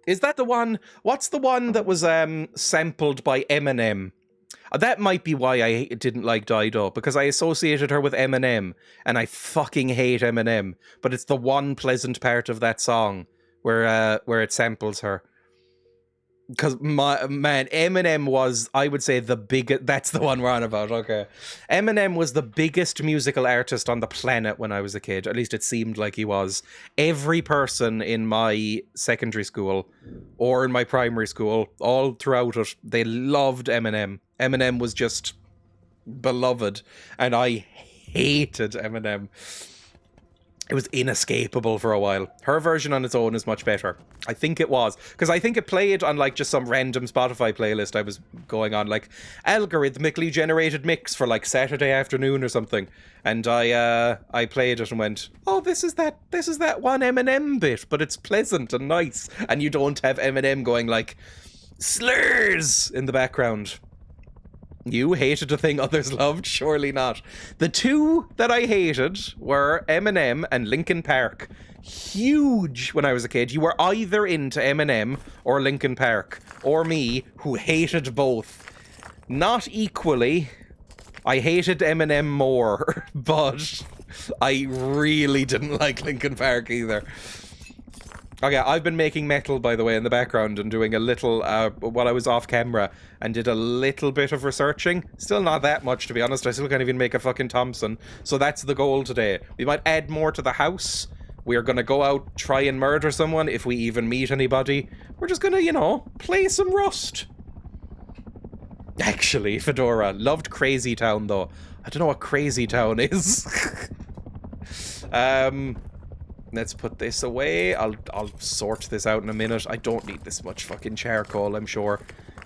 Is that the one? What's the one that was sampled by Eminem? That might be why I didn't like Dido, because I associated her with Eminem, and I fucking hate Eminem. But it's the one pleasant part of that song where it samples her. Because Eminem was, I would say, the biggest. That's the one we're on about. Okay, Eminem was the biggest musical artist on the planet when I was a kid. At least it seemed like he was. Every person in my secondary school or in my primary school, all throughout it, they loved Eminem. Eminem was just beloved, and I hated Eminem. It was inescapable for a while. Her version on its own is much better. I think it was. Because I think it played on like just some random Spotify playlist I was going on, like algorithmically generated mix for like Saturday afternoon or something. And I played it and went, oh, this is that one Eminem bit, but it's pleasant and nice. And you don't have Eminem going like slurs in the background. You hated a thing others loved? Surely not. The two that I hated were Eminem and Linkin Park. Huge when I was a kid. You were either into Eminem or Linkin Park, or me, who hated both. Not equally. I hated Eminem more, but I really didn't like Linkin Park either. Okay, I've been making metal, by the way, in the background and doing a little, while I was off camera, and did a little bit of researching. Still not that much, to be honest. I still can't even make a fucking Thompson. So that's the goal today. We might add more to the house. We are going to go out, try and murder someone, if we even meet anybody. We're just going to, you know, play some Rust. Actually, Fedora. Loved Crazy Town, though. I don't know what Crazy Town is. Let's put this away. I'll sort this out in a minute. I don't need this much fucking charcoal, I'm sure.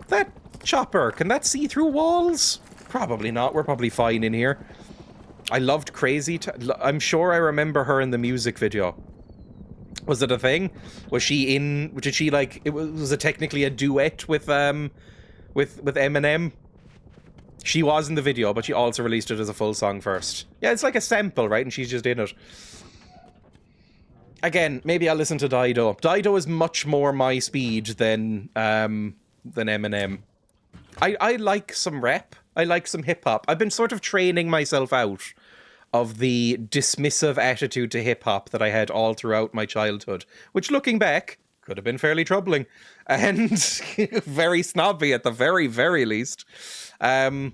That chopper, can that see through walls? Probably not. We're probably fine in here. I loved Crazy I'm sure I remember her in the music video. Was it a thing? Was she in... Did she, like... Was it technically a duet with Eminem? She was in the video, but she also released it as a full song first. Yeah, it's like a sample, right? And she's just in it. Again, maybe I'll listen to Dido. Dido is much more my speed than Eminem. I like some rap. I like some hip-hop. I've been sort of training myself out of the dismissive attitude to hip-hop that I had all throughout my childhood, which, looking back, could have been fairly troubling and very snobby at the very, very least. And,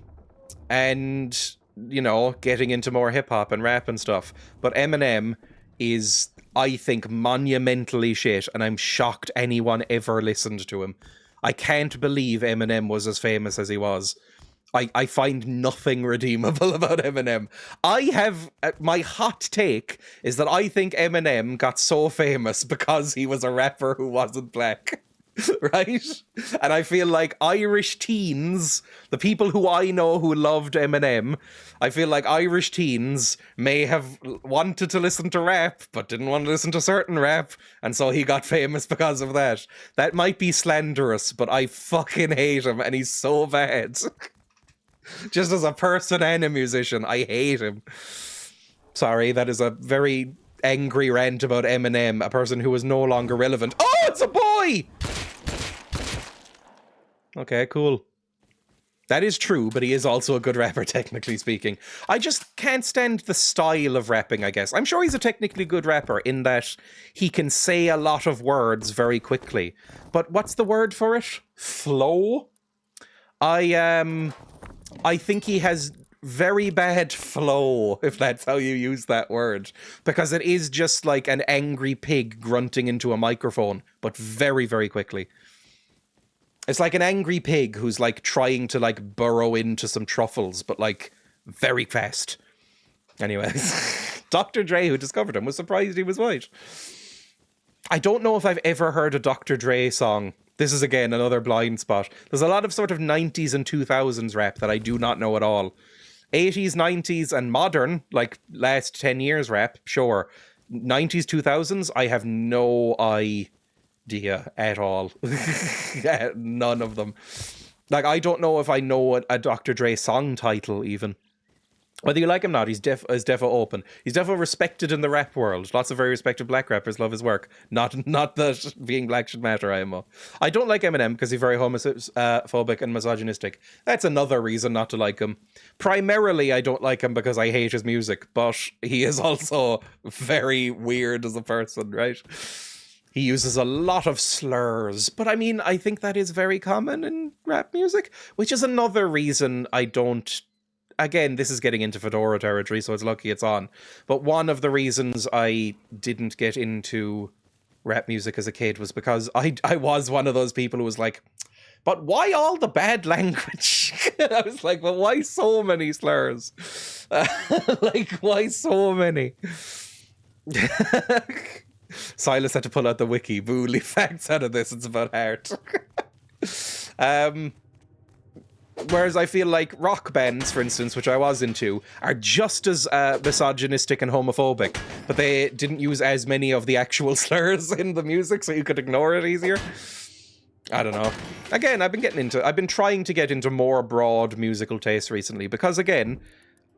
you know, getting into more hip-hop and rap and stuff. But Eminem is, I think, monumentally shit, and I'm shocked anyone ever listened to him. I can't believe Eminem was as famous as he was. I find nothing redeemable about Eminem. I have... my hot take is that I think Eminem got so famous because he was a rapper who wasn't black. Right? And I feel like Irish teens, the people who I know who loved Eminem, I feel like Irish teens may have wanted to listen to rap, but didn't want to listen to certain rap, and so he got famous because of that. That might be slanderous, but I fucking hate him, and he's so bad. Just as a person and a musician, I hate him. Sorry, that is a very angry rant about Eminem, a person who is no longer relevant. Oh, it's a boy! Okay, cool. That is true, but he is also a good rapper, technically speaking. I just can't stand the style of rapping, I guess. I'm sure he's a technically good rapper in that he can say a lot of words very quickly. But what's the word for it? Flow? I think he has very bad flow, if that's how you use that word. Because it is just like an angry pig grunting into a microphone, but very, very quickly. It's like an angry pig who's like trying to like burrow into some truffles, but like very fast. Anyways, Dr. Dre, who discovered him, was surprised he was white. I don't know if I've ever heard a Dr. Dre song. This is, again, another blind spot. There's a lot of sort of 90s and 2000s rap that I do not know at all. 80s, 90s, and modern, like last 10 years rap, sure. 90s, 2000s, I have no idea at all. None of them. Like, I don't know if I know a Dr. Dre song title, even. Whether you like him or not, he's defo open. He's defo respected in the rap world. Lots of very respected black rappers love his work. Not that being black should matter, IMO. I don't like Eminem because he's very homophobic and misogynistic. That's another reason not to like him. Primarily, I don't like him because I hate his music, but he is also very weird as a person, right? He uses a lot of slurs, but I mean, I think that is very common in rap music, which is another reason I don't. Again, this is getting into Fedora territory, so it's lucky it's on. But one of the reasons I didn't get into rap music as a kid was because I was one of those people who was like, but why all the bad language? I was like, well, why so many slurs? Like, why so many? Silas had to pull out the wiki. Boo, leave facts out of this. It's about heart. Whereas I feel like rock bands, for instance, which I was into, are just as misogynistic and homophobic, but they didn't use as many of the actual slurs in the music, so you could ignore it easier. I don't know. Again, I've been trying to get into more broad musical taste recently, because again,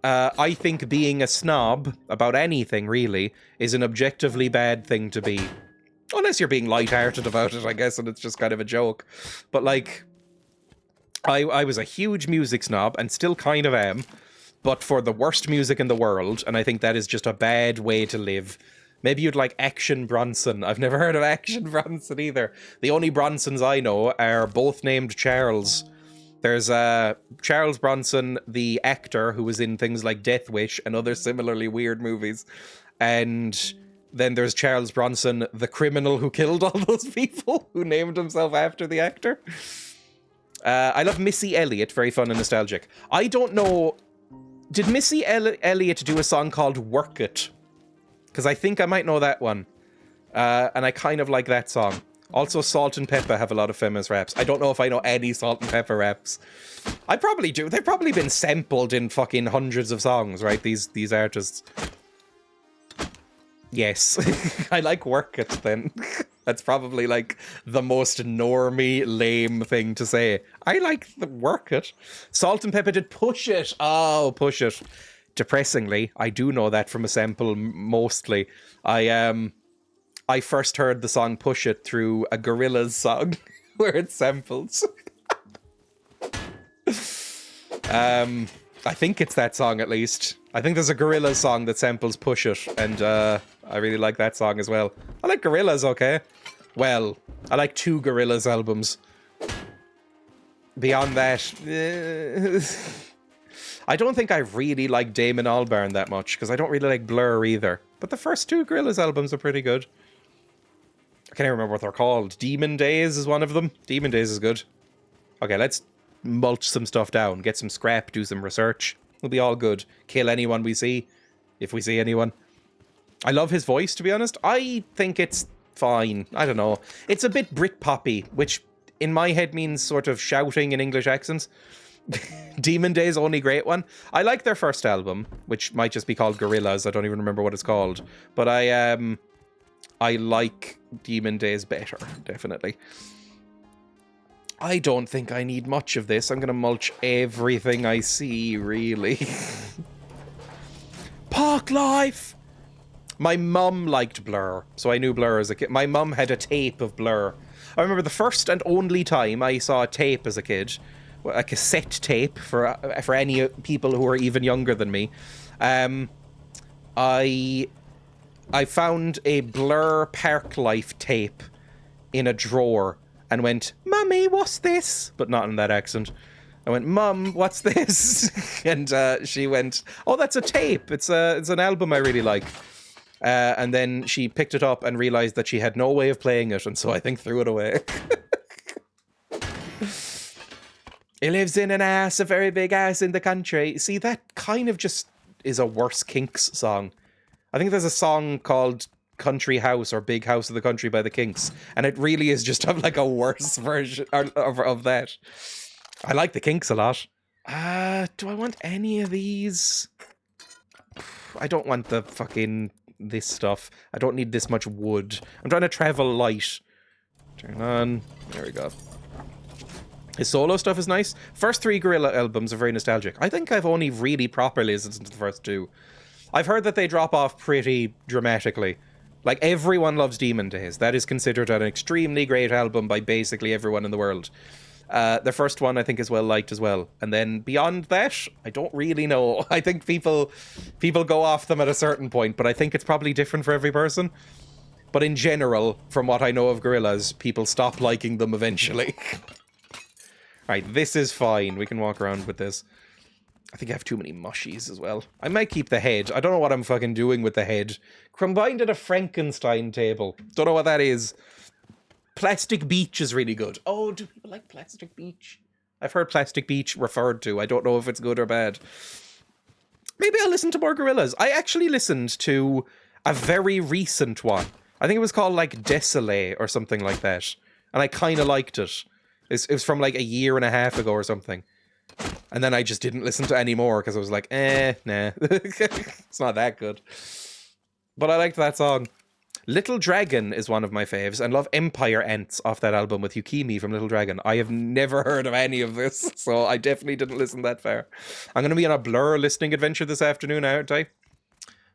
I think being a snob about anything, really, is an objectively bad thing to be. Unless you're being lighthearted about it, I guess, and it's just kind of a joke. But, like, I was a huge music snob, and still kind of am, but for the worst music in the world, and I think that is just a bad way to live. Maybe you'd like Action Bronson. I've never heard of Action Bronson either. The only Bronsons I know are both named Charles. There's Charles Bronson, the actor who was in things like Death Wish and other similarly weird movies. And then there's Charles Bronson, the criminal who killed all those people, who named himself after the actor. I love Missy Elliott, very fun and nostalgic. I don't know, did Missy Elliott do a song called Work It? Because I think I might know that one. And I kind of like that song. Also, Salt and Pepper have a lot of famous raps. I don't know if I know any Salt and Pepper raps. I probably do. They've probably been sampled in fucking hundreds of songs, right? These artists. Yes. I like Work It, then. That's probably, like, the most normie, lame thing to say. I like the Work It. Salt and Pepper did Push It. Oh, Push It. Depressingly, I do know that from a sample, mostly. I first heard the song Push It through a Gorillaz song, where it samples. I think it's that song, at least. I think there's a Gorillaz song that samples Push It, and I really like that song as well. I like Gorillaz, okay? Well, I like 2 Gorillaz albums. Beyond that, I don't think I really like Damon Albarn that much, because I don't really like Blur either. But the first 2 Gorillaz albums are pretty good. I can't even remember what they're called. Demon Days is one of them. Demon Days is good. Okay, let's mulch some stuff down. Get some scrap, do some research. We'll be all good. Kill anyone we see, if we see anyone. I love his voice, to be honest. I think it's fine. I don't know. It's a bit Britpoppy, which in my head means sort of shouting in English accents. Demon Days, only great one. I like their first album, which might just be called Gorillaz. I don't even remember what it's called. But I like Demon Days better, definitely. I don't think I need much of this. I'm going to mulch everything I see, really. Park Life! My mum liked Blur, so I knew Blur as a kid. My mum had a tape of Blur. I remember the first and only time I saw a tape as a kid, a cassette tape for any people who are even younger than me. I found a Blur Park Life tape in a drawer and went, "Mummy, what's this?" But not in that accent. I went, "Mum, what's this?" And she went, "Oh, that's a tape. It's an album I really like." And then she picked it up and realized that she had no way of playing it, and so I think threw it away. He lives in an ass, a very big ass in the country. See, that kind of just is a worse Kinks song. I think there's a song called Country House or Big House of the Country by the Kinks, and it really is just like a worse version of that. I like the Kinks a lot. Do I want any of these? I don't want the fucking this stuff. I don't need this much wood. I'm trying to travel light. Turn on. There we go. His solo stuff is nice. First 3 Gorilla albums are very nostalgic. I think I've only really properly listened to the first 2. I've heard that they drop off pretty dramatically. Like, everyone loves Demon Days. That is considered an extremely great album by basically everyone in the world. The first one, I think, is well liked as well. And then beyond that, I don't really know. I think people go off them at a certain point, but I think it's probably different for every person. But in general, from what I know of Gorillaz, people stop liking them eventually. Right, this is fine. We can walk around with this. I think I have too many mushies as well. I might keep the head. I don't know what I'm fucking doing with the head. Combined at a Frankenstein table. Don't know what that is. Plastic Beach is really good. Oh, do people like Plastic Beach? I've heard Plastic Beach referred to. I don't know if it's good or bad. Maybe I'll listen to more Gorillaz. I actually listened to a very recent one. I think it was called like Désolé or something like that. And I kind of liked it. It was from like a year and a half ago or something. And then I just didn't listen to any more because I was like, nah. It's not that good. But I liked that song. Little Dragon is one of my faves, and love Empire Ants off that album with Yukimi from Little Dragon. I have never heard of any of this, so I definitely didn't listen that far. I'm going to be on a Blur listening adventure this afternoon, aren't I?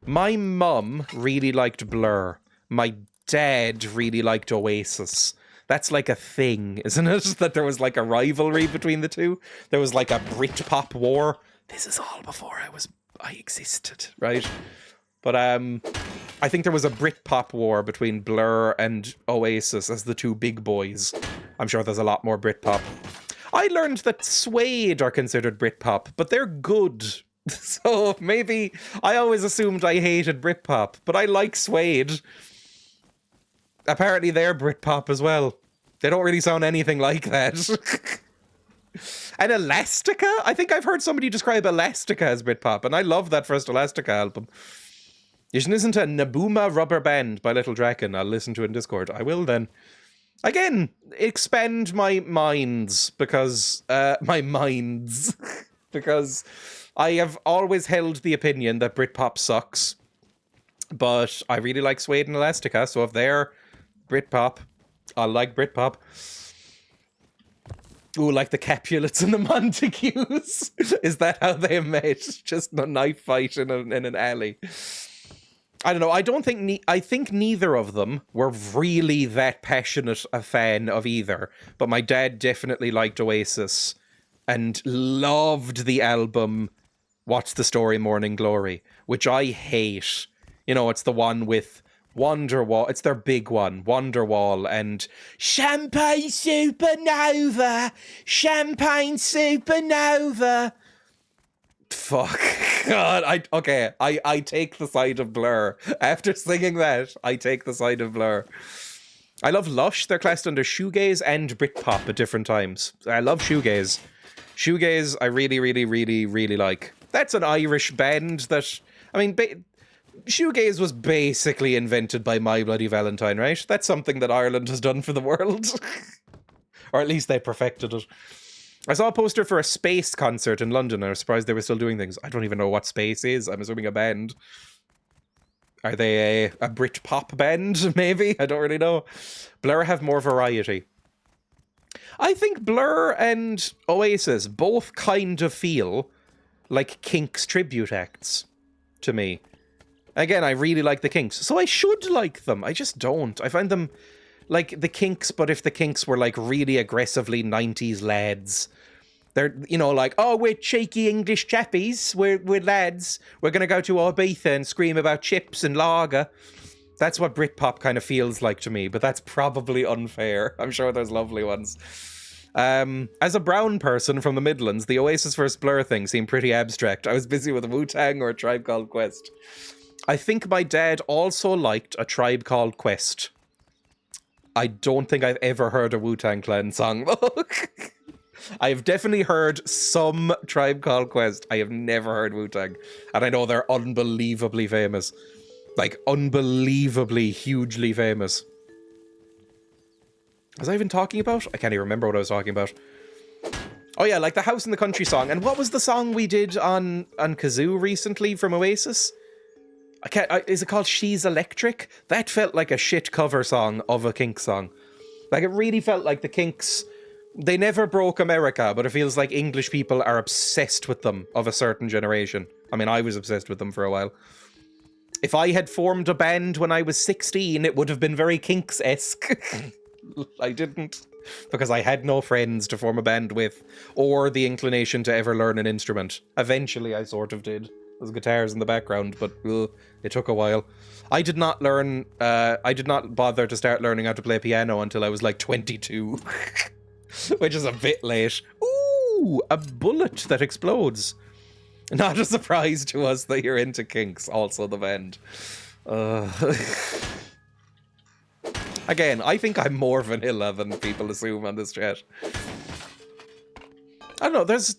My mum really liked Blur. My dad really liked Oasis. That's like a thing, isn't it? That there was like a rivalry between the two. There was like a Britpop war. This is all before I existed, right? But I think there was a Britpop war between Blur and Oasis as the two big boys. I'm sure there's a lot more Britpop. I learned that Suede are considered Britpop, but they're good. So maybe I always assumed I hated Britpop, but I like Suede. Apparently they're Britpop as well. They don't really sound anything like that. And Elastica? I think I've heard somebody describe Elastica as Britpop, and I love that first Elastica album. You should listen to Nabuma Rubber Band by Little Dragon. I'll listen to it in Discord. I will then. Again, expand my minds, because... because I have always held the opinion that Britpop sucks. But I really like Suede and Elastica, so if they're Britpop, I like Britpop. Ooh, like the Capulets and the Montagues. Is that how they met? Just a knife fight in an alley. I don't know. I think neither of them were really that passionate a fan of either. But my dad definitely liked Oasis and loved the album What's the Story, Morning Glory, which I hate. You know, it's the one with Wonderwall. It's their big one, Wonderwall, and Champagne Supernova. Champagne Supernova. Fuck. God, I take the side of Blur. After singing that, I take the side of Blur. I love Lush. They're classed under shoegaze and Britpop at different times. I love shoegaze. Shoegaze, I really, really, really, really like. That's an Irish band that... I mean, shoegaze was basically invented by My Bloody Valentine, right? That's something that Ireland has done for the world. Or at least they perfected it. I saw a poster for a Space concert in London. I was surprised they were still doing things. I don't even know what Space is. I'm assuming a band. Are they a Britpop band, maybe? I don't really know. Blur have more variety. I think Blur and Oasis both kind of feel like Kinks tribute acts to me. Again, I really like the Kinks, so I should like them. I just don't. I find them like the Kinks, but if the Kinks were like really aggressively 90s lads. They're, you know, like, oh, we're cheeky English chappies. We're lads. We're going to go to Ibiza and scream about chips and lager. That's what Britpop kind of feels like to me, but that's probably unfair. I'm sure there's lovely ones. As a brown person from the Midlands, the Oasis vs. Blur thing seemed pretty abstract. I was busy with a Wu-Tang or a Tribe Called Quest. I think my dad also liked a Tribe Called Quest. I don't think I've ever heard a Wu-Tang Clan song, though. I've definitely heard some Tribe Called Quest. I have never heard Wu-Tang. And I know they're unbelievably famous. Like, unbelievably, hugely famous. Was I even talking about? I can't even remember what I was talking about. Oh yeah, like the House in the Country song. And what was the song we did on Kazoo recently from Oasis? Is it called She's Electric? That felt like a shit cover song of a Kinks song. Like, it really felt like the Kinks They never broke America, but it feels like English people are obsessed with them of a certain generation. I mean, I was obsessed with them for a while. If I had formed a band when I was 16, it would have been very Kinks-esque. I didn't, because I had no friends to form a band with, or the inclination to ever learn an instrument. Eventually, I sort of did. There's guitars in the background, but it took a while. I did not bother to start learning how to play piano until I was like 22. Which is a bit late. Ooh, a bullet that explodes. Not a surprise to us that you're into Kinks, also the band. Again, I think I'm more vanilla than people assume on this chat. I don't know, there's...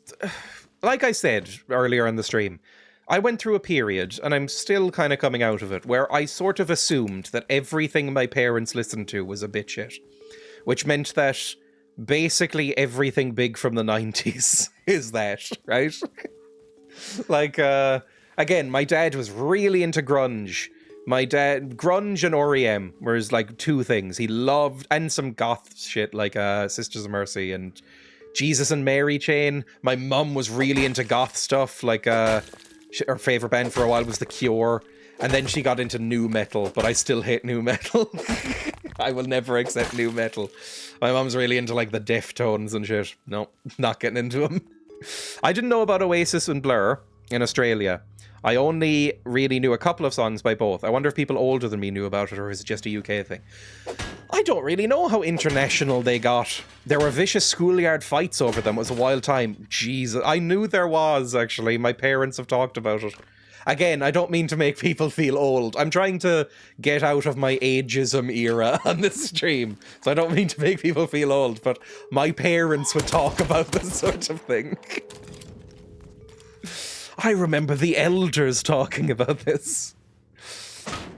Like I said earlier in the stream, I went through a period, and I'm still kind of coming out of it, where I sort of assumed that everything my parents listened to was a bit shit. Which meant that basically everything big from the 90s is that, right? Like, again, my dad was really into grunge. Grunge and REM were his, like, two things. He loved, and some goth shit like Sisters of Mercy and Jesus and Mary Chain. My mum was really into goth stuff, like, her favourite band for a while was The Cure. And then she got into nu metal, but I still hate nu metal. I will never accept nu metal. My mum's really into, like, the Deftones and shit. No, not getting into them. I didn't know about Oasis and Blur in Australia. I only really knew a couple of songs by both. I wonder if people older than me knew about it, or is it just a UK thing? I don't really know how international they got. There were vicious schoolyard fights over them. It was a wild time. Jesus, I knew there was, actually. My parents have talked about it. Again, I don't mean to make people feel old. I'm trying to get out of my ageism era on this stream. So I don't mean to make people feel old, but my parents would talk about this sort of thing. I remember the elders talking about this.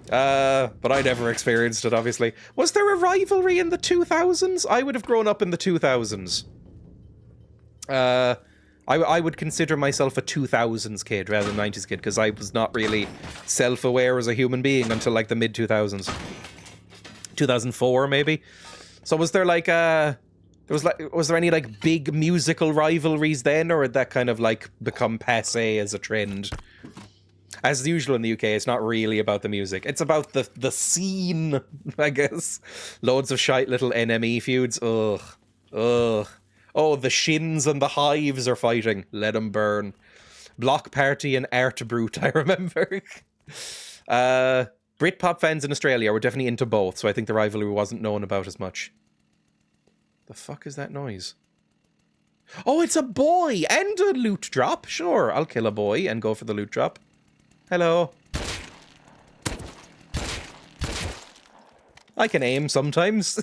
But I never experienced it, obviously. Was there a rivalry in the 2000s? I would have grown up in the 2000s. I would consider myself a 2000s kid rather than 90s kid, because I was not really self-aware as a human being until like the mid-2000s. 2004, maybe? So was there like was there any like big musical rivalries then, or had that kind of like become passé as a trend? As usual in the UK, it's not really about the music. It's about the scene, I guess. Loads of shite little NME feuds. Ugh. Oh, the Shins and the Hives are fighting. Let them burn. Block Party and Art Brute, I remember. Britpop fans in Australia were definitely into both, so I think the rivalry wasn't known about as much. The fuck is that noise? Oh, it's a boy and a loot drop. Sure, I'll kill a boy and go for the loot drop. Hello. I can aim sometimes.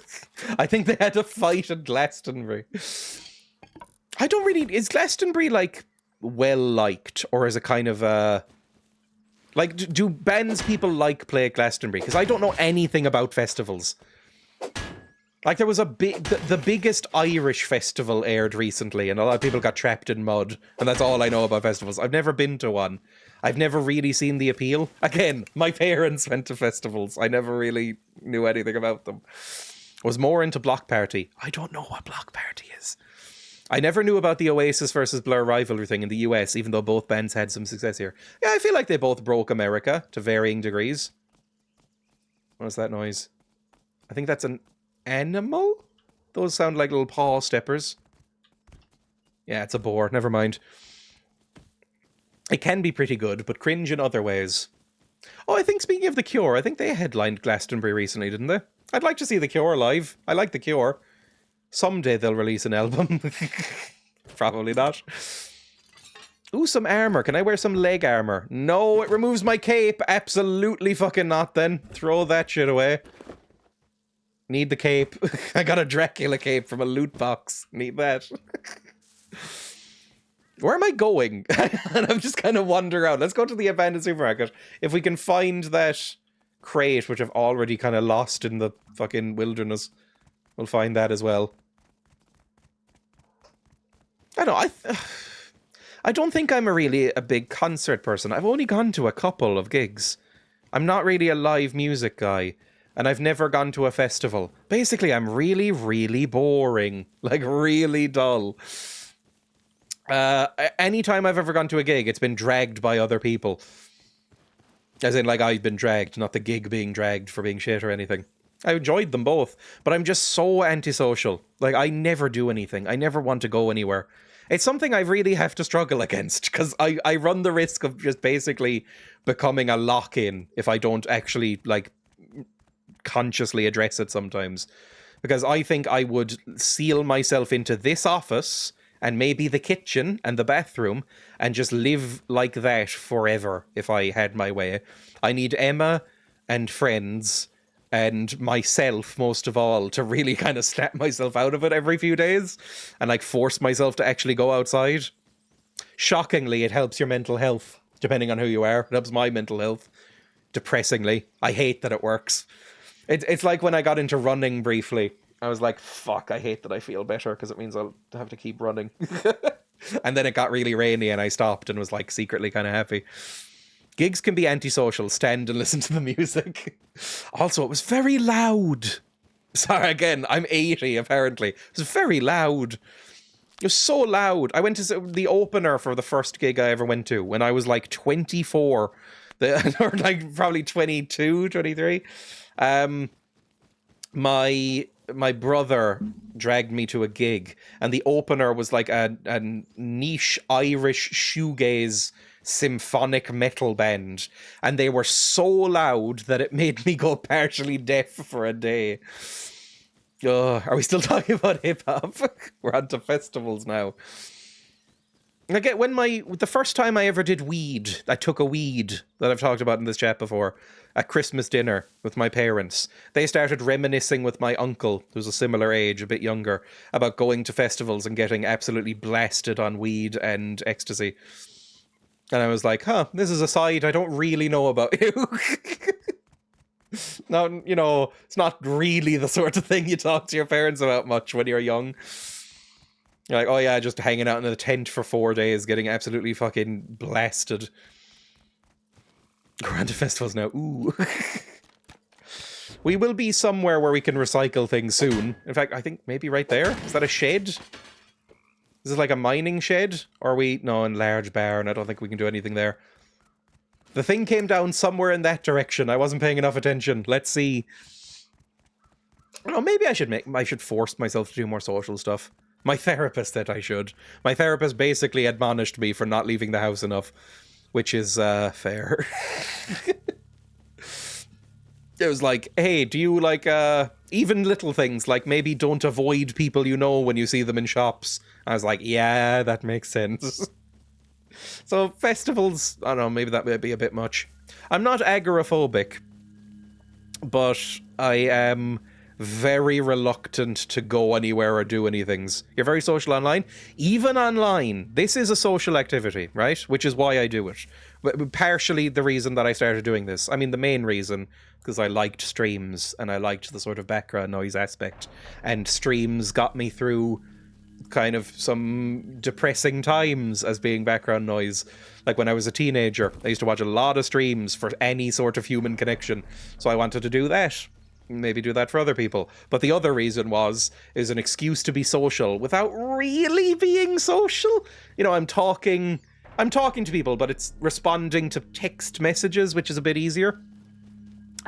I think they had a fight at Glastonbury. I don't really... Is Glastonbury, like, well-liked? Or is it kind of, like, do bands people like play at Glastonbury? Because I don't know anything about festivals. Like, there was the biggest Irish festival aired recently, and a lot of people got trapped in mud, and that's all I know about festivals. I've never been to one. I've never really seen the appeal. Again, my parents went to festivals. I never really knew anything about them. I was more into Block Party. I don't know what Block Party is. I never knew about the Oasis versus Blur rivalry thing in the US, even though both bands had some success here. Yeah, I feel like they both broke America to varying degrees. What's that noise? I think that's an animal? Those sound like little paw steppers. Yeah, it's a boar. Never mind. It can be pretty good, but cringe in other ways. Oh, I think speaking of The Cure, I think they headlined Glastonbury recently, didn't they? I'd like to see The Cure live. I like The Cure. Someday they'll release an album. Probably not. Ooh, some armor. Can I wear some leg armor? No, it removes my cape. Absolutely fucking not then. Throw that shit away. Need the cape. I got a Dracula cape from a loot box. Need that. Where am I going? And I'm just kind of wandering around. Let's go to the abandoned supermarket. If we can find that crate, which I've already kind of lost in the fucking wilderness, we'll find that as well. I don't know. I don't think I'm really a big concert person. I've only gone to a couple of gigs. I'm not really a live music guy. and I've never gone to a festival. Basically, I'm really, really boring. Like, really dull. Anytime I've ever gone to a gig, it's been dragged by other people. As in, like, I've been dragged, not the gig being dragged for being shit or anything. I enjoyed them both, but I'm just so antisocial. Like, I never do anything. I never want to go anywhere. It's something I really have to struggle against, because I run the risk of just basically becoming a lock-in if I don't actually, like, consciously address it sometimes. Because I think I would seal myself into this office and maybe the kitchen and the bathroom and just live like that forever if I had my way. I need Emma and friends and myself, most of all, to really kind of snap myself out of it every few days and, like, force myself to actually go outside. Shockingly, it helps your mental health, depending on who you are. It helps my mental health. Depressingly. I hate that it works. It's like when I got into running briefly. I was like, fuck, I hate that I feel better because it means I'll have to keep running. And then it got really rainy and I stopped and was, like, secretly kind of happy. Gigs can be antisocial. Stand and listen to the music. Also, it was very loud. Sorry, again, I'm 80, apparently. It was very loud. It was so loud. I went to the opener for the first gig I ever went to when I was, like, 24. Or, like, probably 22, 23. My brother dragged me to a gig, and the opener was like a niche Irish shoegaze symphonic metal band, and they were so loud that it made me go partially deaf for a day. Are we still talking about hip-hop? We're on to festivals now. Like, the first time I ever did weed, I took a weed that I've talked about in this chat before, at Christmas dinner with my parents. They started reminiscing with my uncle, who's a similar age, a bit younger, about going to festivals and getting absolutely blasted on weed and ecstasy. And I was like, this is a side I don't really know about you. Now, you know, it's not really the sort of thing you talk to your parents about much when you're young. You're like, oh yeah, just hanging out in a tent for 4 days, getting absolutely fucking blasted. We're on to festivals now. Ooh. We will be somewhere where we can recycle things soon. In fact, I think maybe right there. Is that a shed? Is this like a mining shed? Or are we... No, in large barn. I don't think we can do anything there. The thing came down somewhere in that direction. I wasn't paying enough attention. Let's see. I don't know, maybe I should force myself to do more social stuff. My therapist said I should. My therapist basically admonished me for not leaving the house enough. Which is, fair. It was like, hey, do you, like, even little things, like maybe don't avoid people you know when you see them in shops. I was like, yeah, that makes sense. So, festivals, I don't know, maybe that might be a bit much. I'm not agoraphobic, but I am very reluctant to go anywhere or do anything. You're very social online. Even online, this is a social activity, right? Which is why I do it. But partially the reason that I started doing this. I mean, the main reason, because I liked streams and I liked the sort of background noise aspect. And streams got me through kind of some depressing times as being background noise. Like when I was a teenager, I used to watch a lot of streams for any sort of human connection. So I wanted to do that. Maybe do that for other people. But the other reason is an excuse to be social without really being social. You know, I'm talking to people, but it's responding to text messages, which is a bit easier.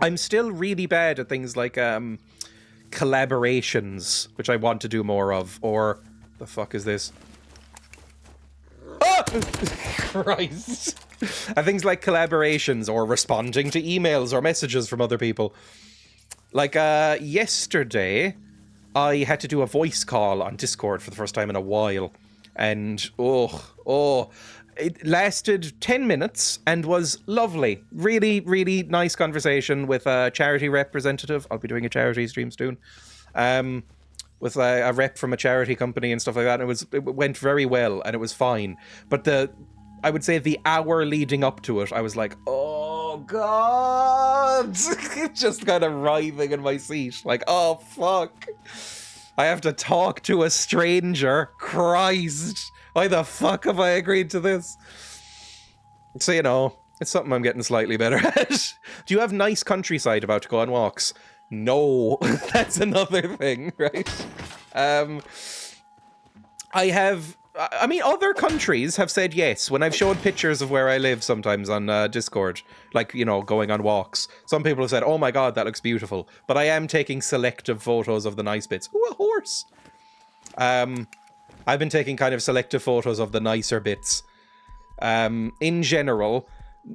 I'm still really bad at things like collaborations, which I want to do more of. Or, the fuck is this? Oh! Christ. And things like collaborations or responding to emails or messages from other people. Like, yesterday, I had to do a voice call on Discord for the first time in a while. And, it lasted 10 minutes and was lovely. Really, really nice conversation with a charity representative. I'll be doing a charity stream soon. With a rep from a charity company and stuff like that. And it went very well and it was fine. But I would say the hour leading up to it, I was like, oh God, just kind of writhing in my seat. Like, oh fuck, I have to talk to a stranger. Christ, why the fuck have I agreed to this? So, you know, it's something I'm getting slightly better at. Do you have nice countryside about to go on walks? No, that's another thing, right? I mean, other countries have said yes. When I've shown pictures of where I live sometimes on Discord, like, you know, going on walks, some people have said, oh my god, that looks beautiful. But I am taking selective photos of the nice bits. Ooh, a horse! I've been taking kind of selective photos of the nicer bits. In general,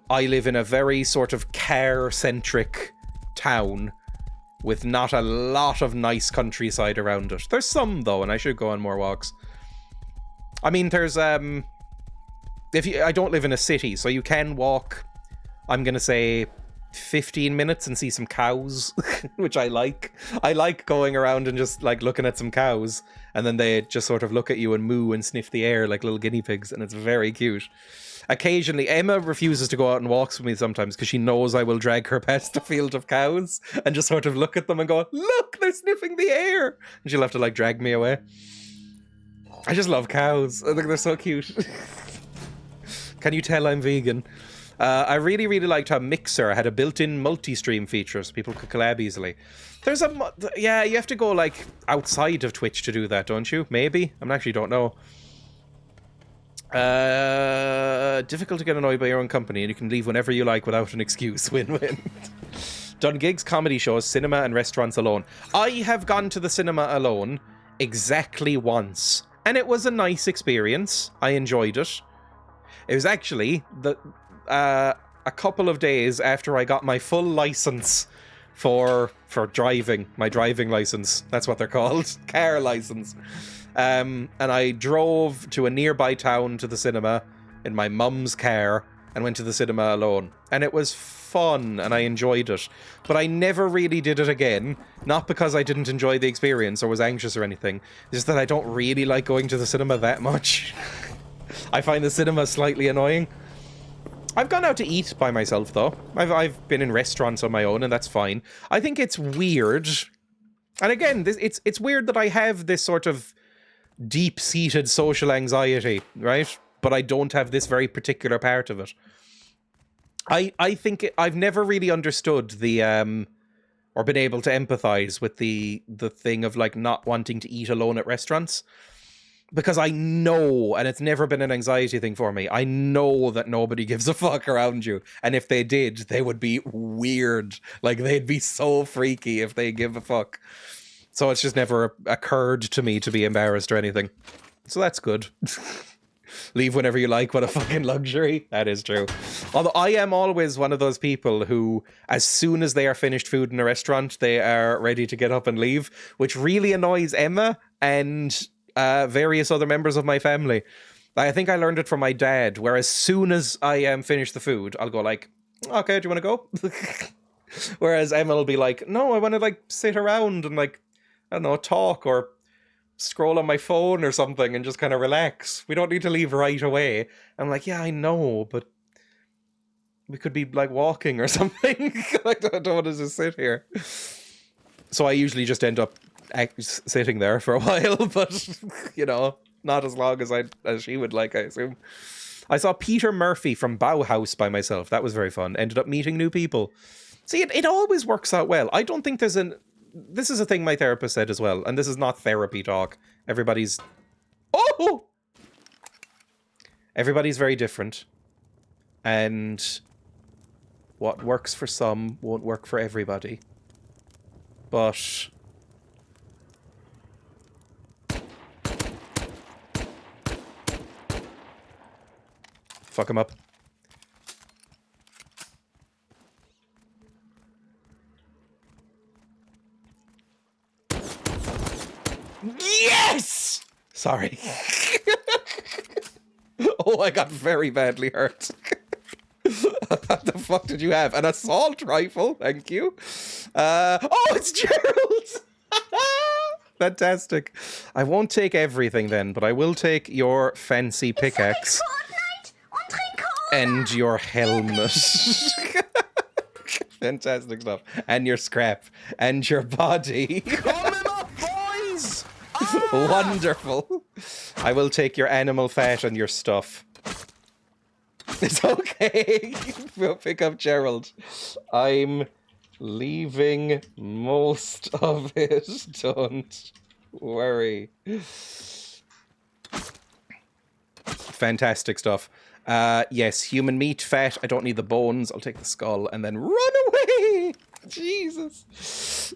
I live in a very sort of car-centric town with not a lot of nice countryside around it. There's some, though, and I should go on more walks. I mean, there's, I don't live in a city, so you can walk, I'm gonna say, 15 minutes and see some cows, which I like. I like going around and just, like, looking at some cows, and then they just sort of look at you and moo and sniff the air like little guinea pigs, and it's very cute. Occasionally, Emma refuses to go out and walks with me sometimes because she knows I will drag her past a field of cows and just sort of look at them and go, look, they're sniffing the air! And she'll have to, like, drag me away. I just love cows. I think they're so cute. Can you tell I'm vegan? I really, really liked how Mixer had a built-in multi-stream feature so people could collab easily. There's a... Yeah, you have to go, like, outside of Twitch to do that, don't you? Maybe? I actually don't know. Difficult to get annoyed by your own company, and you can leave whenever you like without an excuse. Win-win. Done gigs, comedy shows, cinema, and restaurants alone. I have gone to the cinema alone exactly once. And it was a nice experience. I enjoyed it. It was actually a couple of days after I got my full license for driving. My driving license. That's what they're called. Car license. And I drove to a nearby town to the cinema in my mum's car and went to the cinema alone. And it was fun and I enjoyed it. But I never really did it again. Not because I didn't enjoy the experience or was anxious or anything. It's just that I don't really like going to the cinema that much. I find the cinema slightly annoying. I've gone out to eat by myself though. I've been in restaurants on my own and that's fine. I think it's weird. And again, it's weird that I have this sort of deep-seated social anxiety, right? But I don't have this very particular part of it. I think I've never really understood the or been able to empathize with the thing of like not wanting to eat alone at restaurants, because I know, and it's never been an anxiety thing for me, I know that nobody gives a fuck around you, and if they did, they would be weird. Like, they'd be so freaky if they give a fuck. So it's just never occurred to me to be embarrassed or anything. So that's good. Leave whenever you like, what a fucking luxury. That is true. Although I am always one of those people who, as soon as they are finished food in a restaurant, they are ready to get up and leave, which really annoys Emma and various other members of my family. I think I learned it from my dad, where as soon as I am finished the food, I'll go like, okay, do you want to go? Whereas Emma will be like, no, I want to like sit around and like, I don't know, talk or scroll on my phone or something and just kind of relax. We don't need to leave right away. I'm like, yeah, I know, but we could be like walking or something. Like, I don't want to just sit here. So I usually just end up sitting there for a while, but you know, not as long as she would like, I assume. I saw Peter Murphy from Bauhaus by myself. That was very fun. Ended up meeting new people. See, it always works out well. I don't think there's this is a thing my therapist said as well, and this is not therapy talk. Everybody's very different, and what works for some won't work for everybody. But fuck him up. Yes! Sorry. Oh, I got very badly hurt. What the fuck did you have? An assault rifle? Thank you. Oh, it's Gerald! Fantastic. I won't take everything then, but I will take your fancy pickaxe. And your helmet. Fantastic stuff. And your scrap. And your body. Wonderful. I will take your animal fat and your stuff. It's okay. We'll pick up Gerald. I'm Leaving most of it. Don't worry. Fantastic stuff. Yes, human meat, fat. I don't need the bones. I'll take the skull and then run away. Jesus.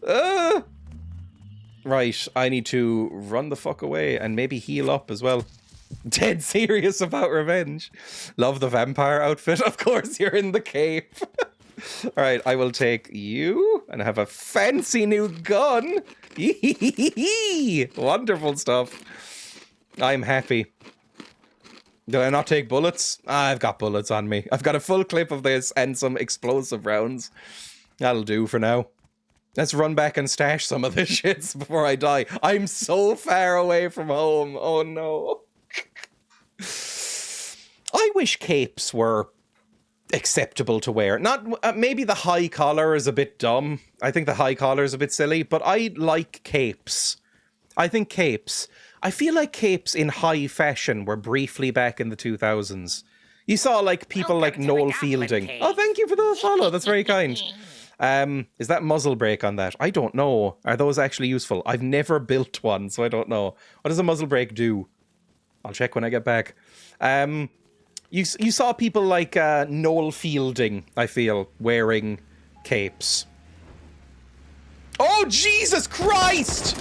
Right, I need to run the fuck away and maybe heal up as well. Dead serious about revenge. Love the vampire outfit. Of course, you're in the cave. Alright, I will take you and have a fancy new gun. Wonderful stuff. I'm happy. Did I not take bullets? I've got bullets on me. I've got a full clip of this and some explosive rounds. That'll do for now. Let's run back and stash some of this shit before I die. I'm so far away from home. Oh no. I wish capes were acceptable to wear. Not maybe the high collar is a bit dumb. I think the high collar is a bit silly, but I like capes. I think capes. I feel like capes in high fashion were briefly back in the 2000s. You saw like people like Noel Fielding. Oh, thank you for the follow. That's very kind. Is that muzzle brake on that? I don't know. Are those actually useful? I've never built one, so I don't know. What does a muzzle brake do? I'll check when I get back. You saw people like Noel Fielding, I feel, wearing capes. Oh, Jesus Christ!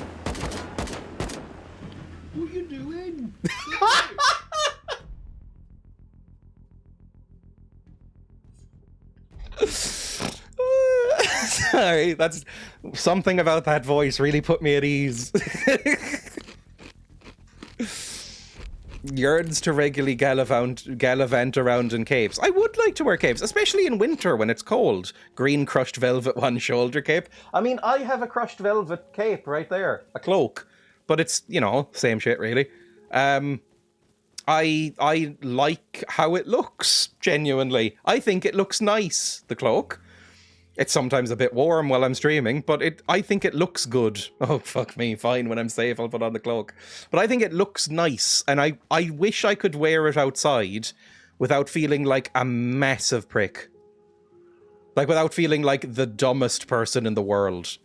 What are you doing? Sorry, that's something about that voice really put me at ease. Yearns to regularly gallivant around in capes. I would like to wear capes, especially in winter when it's cold. Green crushed velvet one shoulder cape. I mean, I have a crushed velvet cape right there. A cloak. But it's, you know, same shit really. I like how it looks, genuinely. I think it looks nice, the cloak. It's sometimes a bit warm while I'm streaming, but I think it looks good. Oh, fuck me, fine, when I'm safe I'll put on the cloak. But I think it looks nice, and I wish I could wear it outside without feeling like a massive prick. Like, without feeling like the dumbest person in the world.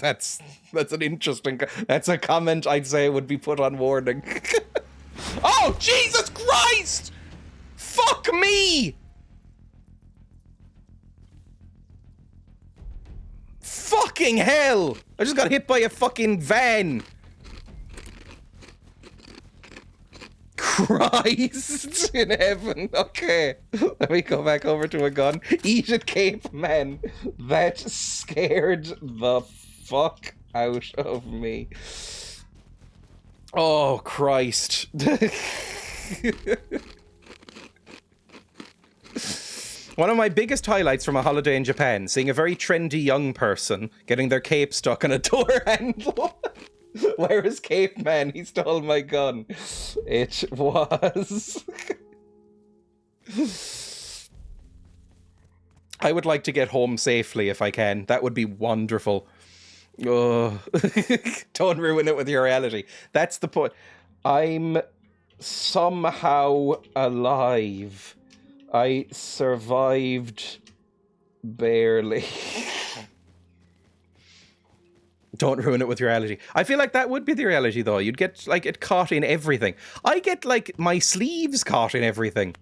That's an interesting... That's a comment I'd say would be put on warning. Oh, Jesus Christ! Fuck me! Fucking hell! I just got hit by a fucking van. Christ in heaven. Okay. Let me go back over to a gun. Eat it, cape man. That scared the fuck out of me. Oh, Christ. One of my biggest highlights from a holiday in Japan, seeing a very trendy young person getting their cape stuck on a door handle. Where is Cape Man? He stole my gun. It was... I would like to get home safely if I can. That would be wonderful. Oh. Don't ruin it with your reality. That's the point. I'm somehow alive. I survived barely. Don't ruin it with reality. I feel like that would be the reality, though. You'd get, like, it caught in everything. I get, like, my sleeves caught in everything.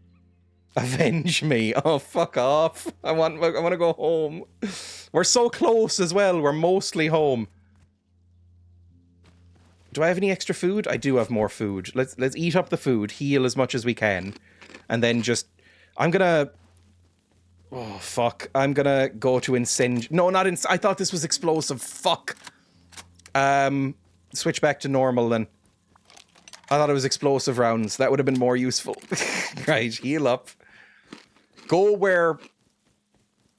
Avenge me. Oh, fuck off. I want to go home. We're so close as well. We're mostly home. Do I have any extra food? I do have more food. Let's eat up the food, heal as much as we can, and then just... I'm gonna... Oh, fuck. I'm gonna go to incend... No, not I thought this was explosive. Fuck. Switch back to normal then. I thought it was explosive rounds. That would have been more useful. Right, heal up. Go where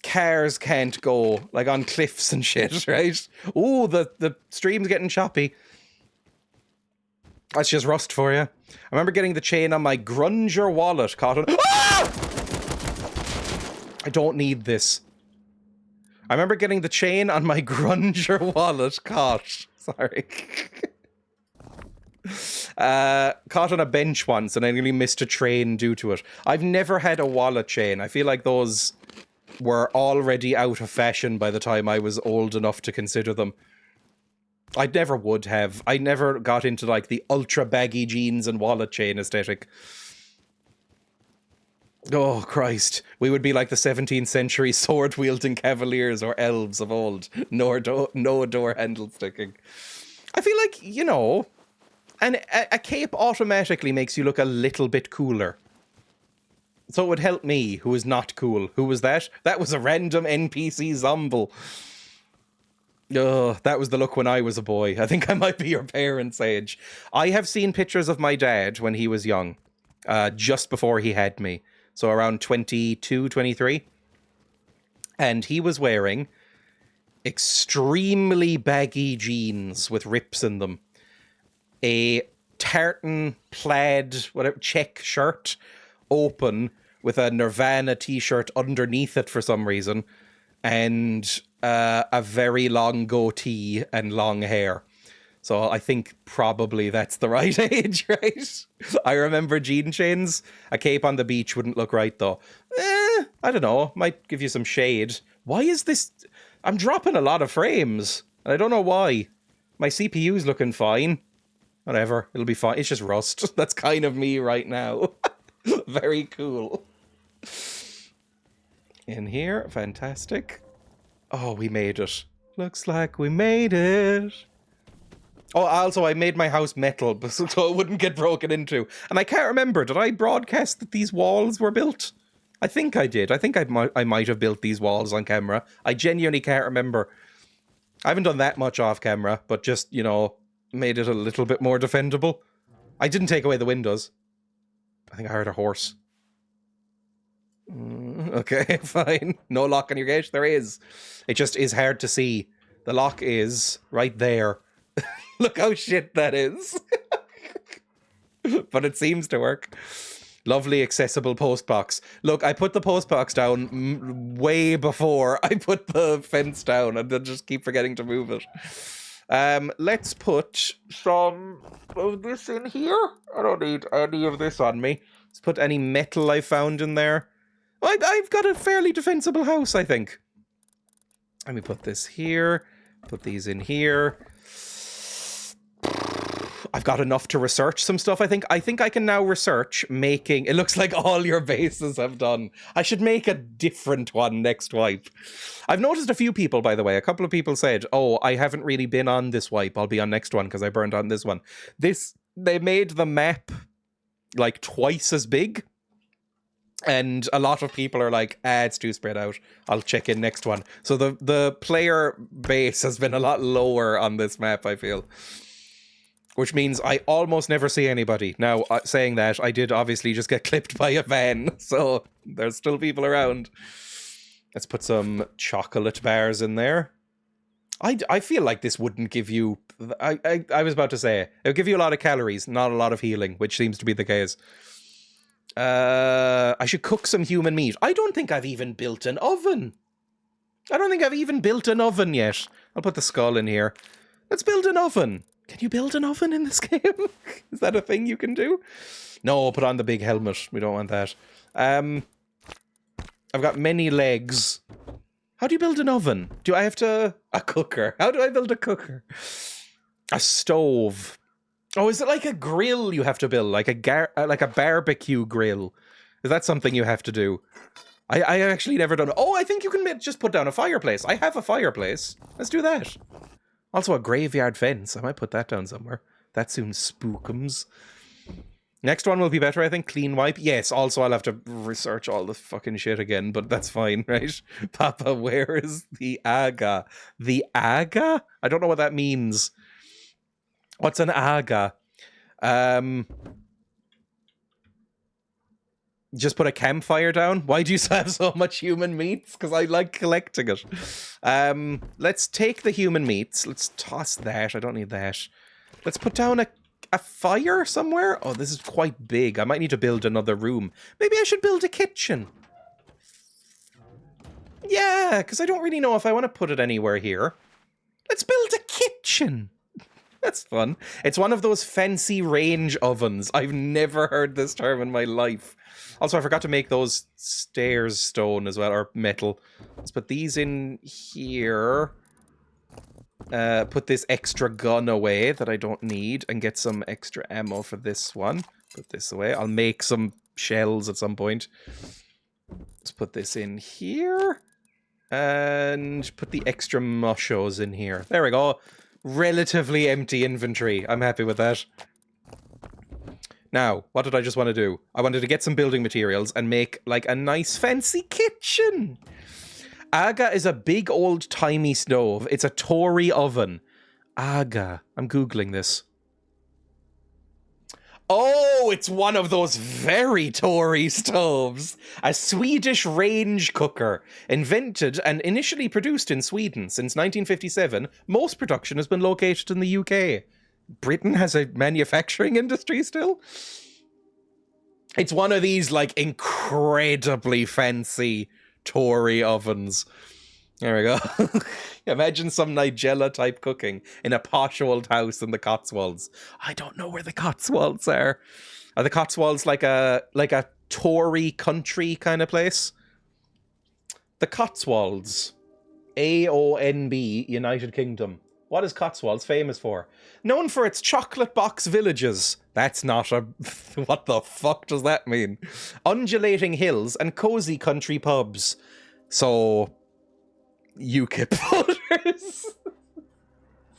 cars can't go, like on cliffs and shit, right? Ooh, the stream's getting choppy. That's just rust for you. I remember getting the chain on my Grunger wallet caught on... Ah! I don't need this. I remember getting the chain on my Grunger wallet caught. Sorry. Caught on a bench once and I nearly missed a train due to it. I've never had a wallet chain. I feel like those were already out of fashion by the time I was old enough to consider them. I never would have. I never got into like the ultra baggy jeans and wallet chain aesthetic. Oh, Christ. We would be like the 17th century sword-wielding cavaliers or elves of old. No door handle sticking. I feel like, you know, a cape automatically makes you look a little bit cooler. So it would help me, who is not cool. Who was that? That was a random NPC Zomble. Ugh, that was the look when I was a boy. I think I might be your parents' age. I have seen pictures of my dad when he was young, just before he had me. So around 22, 23. And he was wearing extremely baggy jeans with rips in them. A tartan plaid, whatever, check shirt, open, with a Nirvana t-shirt underneath it for some reason. And a very long goatee and long hair. So I think probably that's the right age, right? I remember jean chains. A cape on the beach wouldn't look right, though. I don't know. Might give you some shade. Why is this... I'm dropping a lot of frames. And I don't know why. My CPU's looking fine. Whatever. It'll be fine. It's just rust. That's kind of me right now. Very cool. In here. Fantastic. Oh, we made it. Looks like we made it. Oh, also, I made my house metal so it wouldn't get broken into. And I can't remember, did I broadcast that these walls were built? I think I did. I think I might have built these walls on camera. I genuinely can't remember. I haven't done that much off camera, but just, you know, made it a little bit more defendable. I didn't take away the windows. I think I heard a horse. Okay, fine. No lock on your gate? There is. It just is hard to see. The lock is right there. Look how shit that is. But it seems to work. Lovely accessible postbox. Look, I put the postbox down way before I put the fence down and then just keep forgetting to move it. Let's put some of this in here. I don't need any of this on me. Let's put any metal I found in there. I've got a fairly defensible house, I think. Let me put this here. Put these in here. I've got enough to research some stuff, I think. I think I can now research making... It looks like all your bases have done. I should make a different one next wipe. I've noticed a few people, by the way. A couple of people said, oh, I haven't really been on this wipe. I'll be on next one because I burned on this one. They made the map like twice as big. And a lot of people are like, it's too spread out. I'll check in next one. So the player base has been a lot lower on this map, I feel. Which means I almost never see anybody. Now, saying that, I did obviously just get clipped by a van. So there's still people around. Let's put some chocolate bars in there. I feel like this wouldn't give you... I was about to say, it would give you a lot of calories, not a lot of healing, which seems to be the case. I should cook some human meat. I don't think I've even built an oven. I don't think I've even built an oven yet. I'll put the skull in here. Let's build an oven. Can you build an oven in this game? Is that a thing you can do? No, put on the big helmet. We don't want that. I've got many legs. How do you build an oven? Do I have to... A cooker. How do I build a cooker? A stove. Oh, is it like a grill you have to build? Like a barbecue grill? Is that something you have to do? I actually never done... Oh, I think you can just put down a fireplace. I have a fireplace. Let's do that. Also a graveyard fence. I might put that down somewhere. That soon spookums. Next one will be better, I think. Clean wipe. Yes, also I'll have to research all the fucking shit again, but that's fine, right? Papa, where is the aga? The aga? I don't know what that means. What's an aga? Just put a campfire down? Why do you have so much human meats? Because I like collecting it. Let's take the human meats. Let's toss that. I don't need that. Let's put down a fire somewhere. Oh, this is quite big. I might need to build another room. Maybe I should build a kitchen. Yeah, because I don't really know if I want to put it anywhere here. Let's build a kitchen. That's fun. It's one of those fancy range ovens. I've never heard this term in my life. Also, I forgot to make those stairs stone as well, or metal. Let's put these in here. Put this extra gun away that I don't need, and get some extra ammo for this one. Put this away. I'll make some shells at some point. Let's put this in here. And put the extra mushos in here. There we go. Relatively empty inventory. I'm happy with that. Now, what did I just want to do? I wanted to get some building materials and make, like, a nice fancy kitchen. Aga is a big old-timey stove. It's a Tory oven. Aga. I'm Googling this. Oh, it's one of those very Tory stoves. A Swedish range cooker. Invented and initially produced in Sweden since 1957. Most production has been located in the UK. Britain has a manufacturing industry still? It's one of these, like, incredibly fancy Tory ovens. There we go. Imagine some Nigella-type cooking in a posh old house in the Cotswolds. I don't know where the Cotswolds are. Are the Cotswolds like a Tory country kind of place? The Cotswolds. AONB, United Kingdom. What is Cotswolds famous for? Known for its chocolate box villages. That's not a... What the fuck does that mean? Undulating hills and cozy country pubs. So... UKIP voters.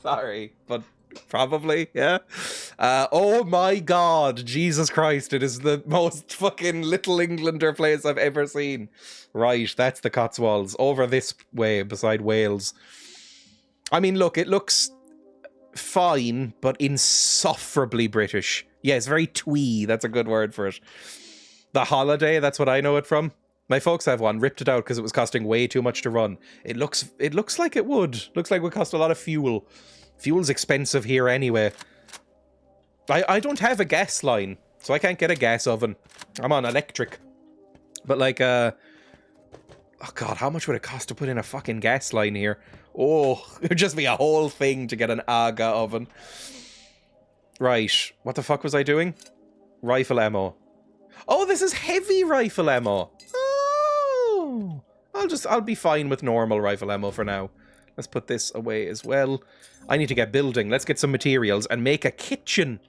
Sorry, but probably, yeah. Oh my god, Jesus Christ, it is the most fucking Little Englander place I've ever seen. Right, that's the Cotswolds. Over this way, beside Wales. I mean, look, it looks fine, but insufferably British. Yeah, it's very twee, that's a good word for it. The Holiday, that's what I know it from. My folks have one, ripped it out because it was costing way too much to run. It looks like it would. Looks like it would cost a lot of fuel. Fuel's expensive here anyway. I don't have a gas line, so I can't get a gas oven. I'm on electric. But like, oh god, how much would it cost to put in a fucking gas line here? Oh, it would just be a whole thing to get an Aga oven. Right, what the fuck was I doing? Rifle ammo. Oh, this is heavy rifle ammo. Oh, I'll be fine with normal rifle ammo for now. Let's put this away as well. I need to get building. Let's get some materials and make a kitchen.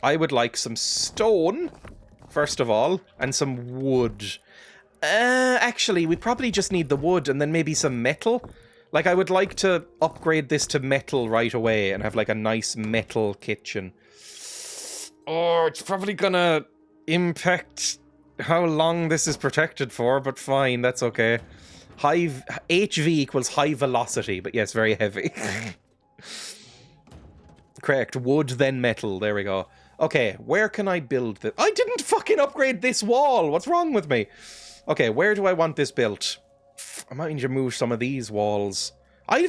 I would like some stone, first of all, and some wood. Actually, we probably just need the wood and then maybe some metal. Like, I would like to upgrade this to metal right away and have, like, a nice metal kitchen. Oh, it's probably gonna impact how long this is protected for, but fine, that's okay. HV equals high velocity, but yes, very heavy. Correct, wood, then metal, there we go. Okay, where can I build this? I didn't fucking upgrade this wall! What's wrong with me? Okay, where do I want this built? I might need to move some of these walls. I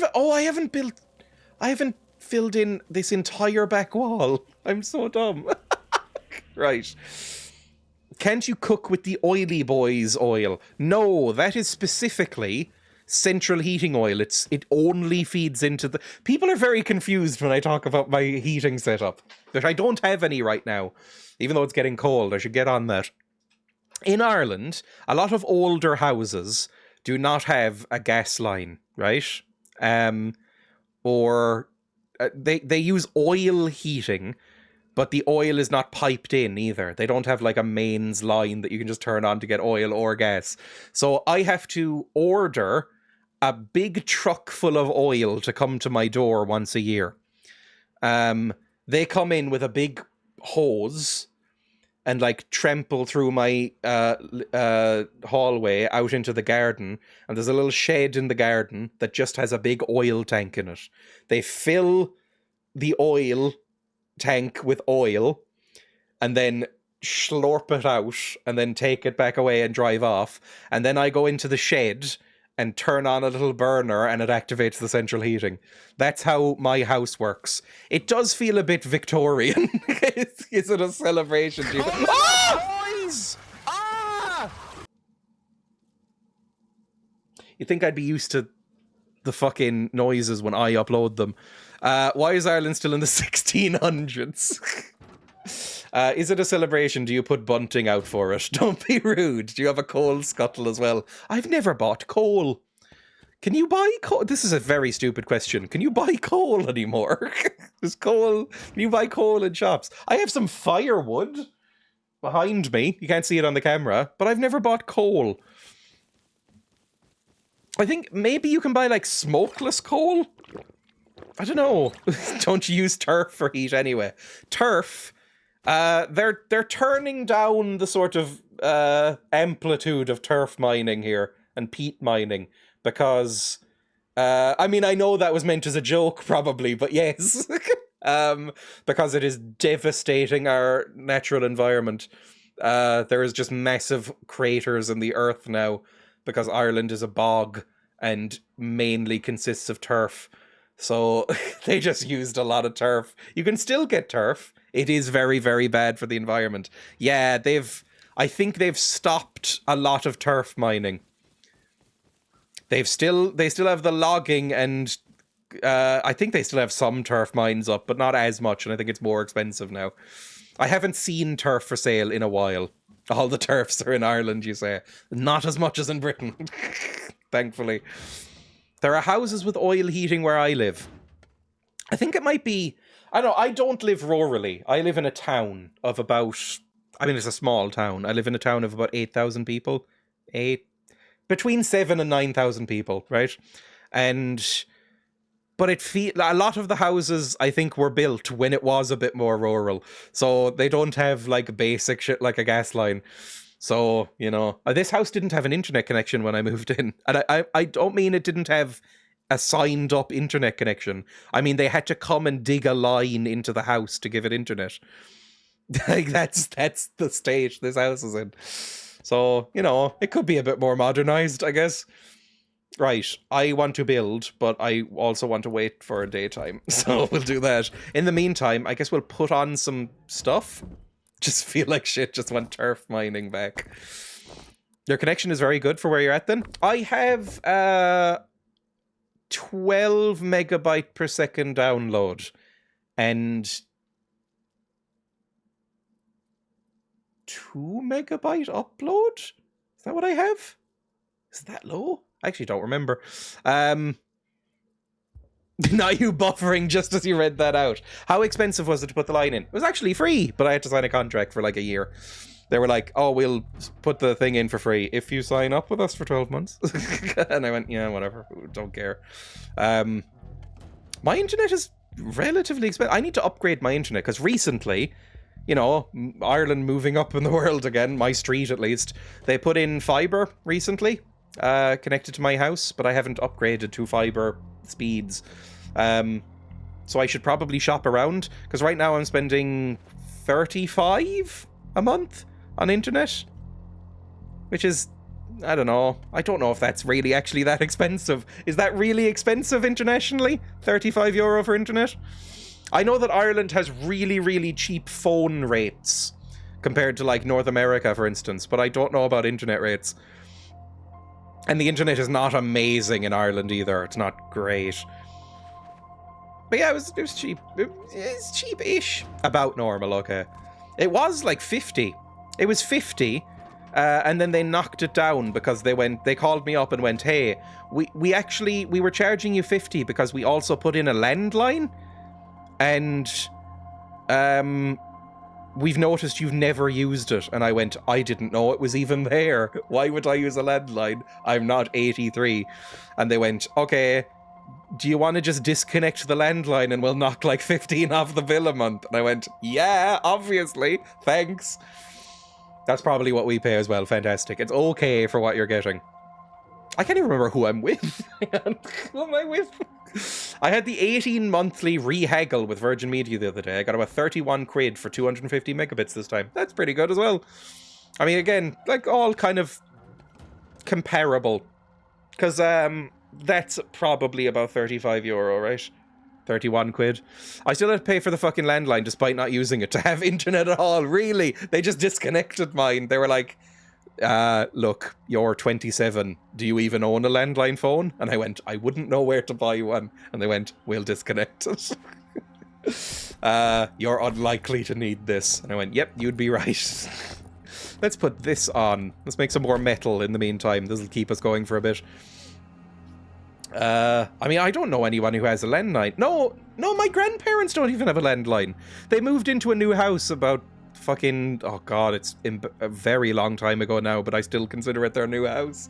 haven't filled in this entire back wall. I'm so dumb. Right. Can't you cook with the oily boys oil? No, that is specifically central heating oil. It only feeds into the... People are very confused when I talk about my heating setup. But I don't have any right now. Even though it's getting cold, I should get on that. In Ireland, a lot of older houses do not have a gas line, right? Or they use oil heating, but the oil is not piped in either. They don't have like a mains line that you can just turn on to get oil or gas. So I have to order a big truck full of oil to come to my door once a year. They come in with a big hose and like trample through my hallway out into the garden. And there's a little shed in the garden that just has a big oil tank in it. They fill the oil tank with oil and then slurp it out and then take it back away and drive off. And then I go into the shed and turn on a little burner and it activates the central heating. That's how my house works. It does feel a bit Victorian. Is it a celebration? Ah! Boys! Ah! You'd think I'd be used to the fucking noises when I upload them. Why is Ireland still in the 1600s? Is it a celebration? Do you put bunting out for it? Don't be rude. Do you have a coal scuttle as well? I've never bought coal. Can you buy coal? This is a very stupid question. Can you buy coal anymore? Is coal? Can you buy coal in shops? I have some firewood behind me. You can't see it on the camera, but I've never bought coal. I think maybe you can buy like smokeless coal. I don't know. Don't you use turf for heat anyway? Turf. They're turning down the sort of amplitude of turf mining here and peat mining because I mean, I know that was meant as a joke probably, but yes. Because it is devastating our natural environment. There is just massive craters in the earth now because Ireland is a bog and mainly consists of turf. So they just used a lot of turf. You can still get turf. It is very, very bad for the environment. Yeah, I think they've stopped a lot of turf mining. They still have the logging and I think they still have some turf mines up, but not as much, and I think it's more expensive now. I haven't seen turf for sale in a while. All the turfs are in Ireland, you say. Not as much as in Britain, thankfully. There are houses with oil heating where I live. I think it might be... I don't know, I don't live rurally. I live in a town of about... I mean, it's a small town. I live in a town of about 8,000 people. Between 7,000 and 9,000 people, right? But a lot of the houses, I think, were built when it was a bit more rural. So they don't have, like, basic shit like a gas line. So, you know, this house didn't have an internet connection when I moved in. And I don't mean it didn't have a signed up internet connection. I mean, they had to come and dig a line into the house to give it internet. Like, that's the stage this house is in. So, you know, it could be a bit more modernized, I guess. Right, I want to build, but I also want to wait for a daytime. So we'll do that. In the meantime, I guess we'll put on some stuff. Just feel like shit, just went turf mining back. Your connection is very good for where you're at then? I have 12 megabyte per second download. And 2 megabyte upload? Is that what I have? Is that low? I actually don't remember. Now you buffering just as you read that out. How expensive was it to put the line in? It was actually free, but I had to sign a contract for like a year. They were like, oh, we'll put the thing in for free if you sign up with us for 12 months. And I went, yeah, whatever. Don't care. My internet is relatively expensive. I need to upgrade my internet because recently, you know, Ireland moving up in the world again, my street at least, they put in fibre recently. Connected to my house, but I haven't upgraded to fiber speeds. So I should probably shop around, because right now I'm spending $35 a month on internet, which is, I don't know. I don't know if that's really actually that expensive. Is that really expensive internationally? €35 for internet? I know that Ireland has really, really cheap phone rates compared to like North America, for instance, but I don't know about internet rates. And the internet is not amazing in Ireland either. It's not great. But yeah, it was cheap. It's cheap-ish. About normal, okay. It was like 50. It was 50, and then they knocked it down because they called me up and went, hey, we were charging you 50 because we also put in a landline, and we've noticed you've never used it. And I went, I didn't know it was even there. Why would I use a landline? I'm not 83. And they went, okay, do you want to just disconnect the landline and we'll knock like 15 off the bill a month? And I went, yeah, obviously. Thanks. That's probably what we pay as well. Fantastic. It's okay for what you're getting. I can't even remember who I'm with. Who am I with? I had the 18 monthly rehaggle with Virgin Media the other day. I got about 31 quid for 250 megabits this time. That's pretty good as well. I mean, again, like all kind of comparable. Because that's probably about €35, right? 31 quid. I still had to pay for the fucking landline despite not using it to have internet at all. Really? They just disconnected mine. They were like, look, you're 27. Do you even own a landline phone? And I went, I wouldn't know where to buy one. And they went, we'll disconnect it. You're unlikely to need this. And I went, yep, you'd be right. Let's put this on. Let's make some more metal in the meantime. This will keep us going for a bit. I mean, I don't know anyone who has a landline. No, my grandparents don't even have a landline. They moved into a new house about fucking, oh god, it's a very long time ago now, but I still consider it their new house.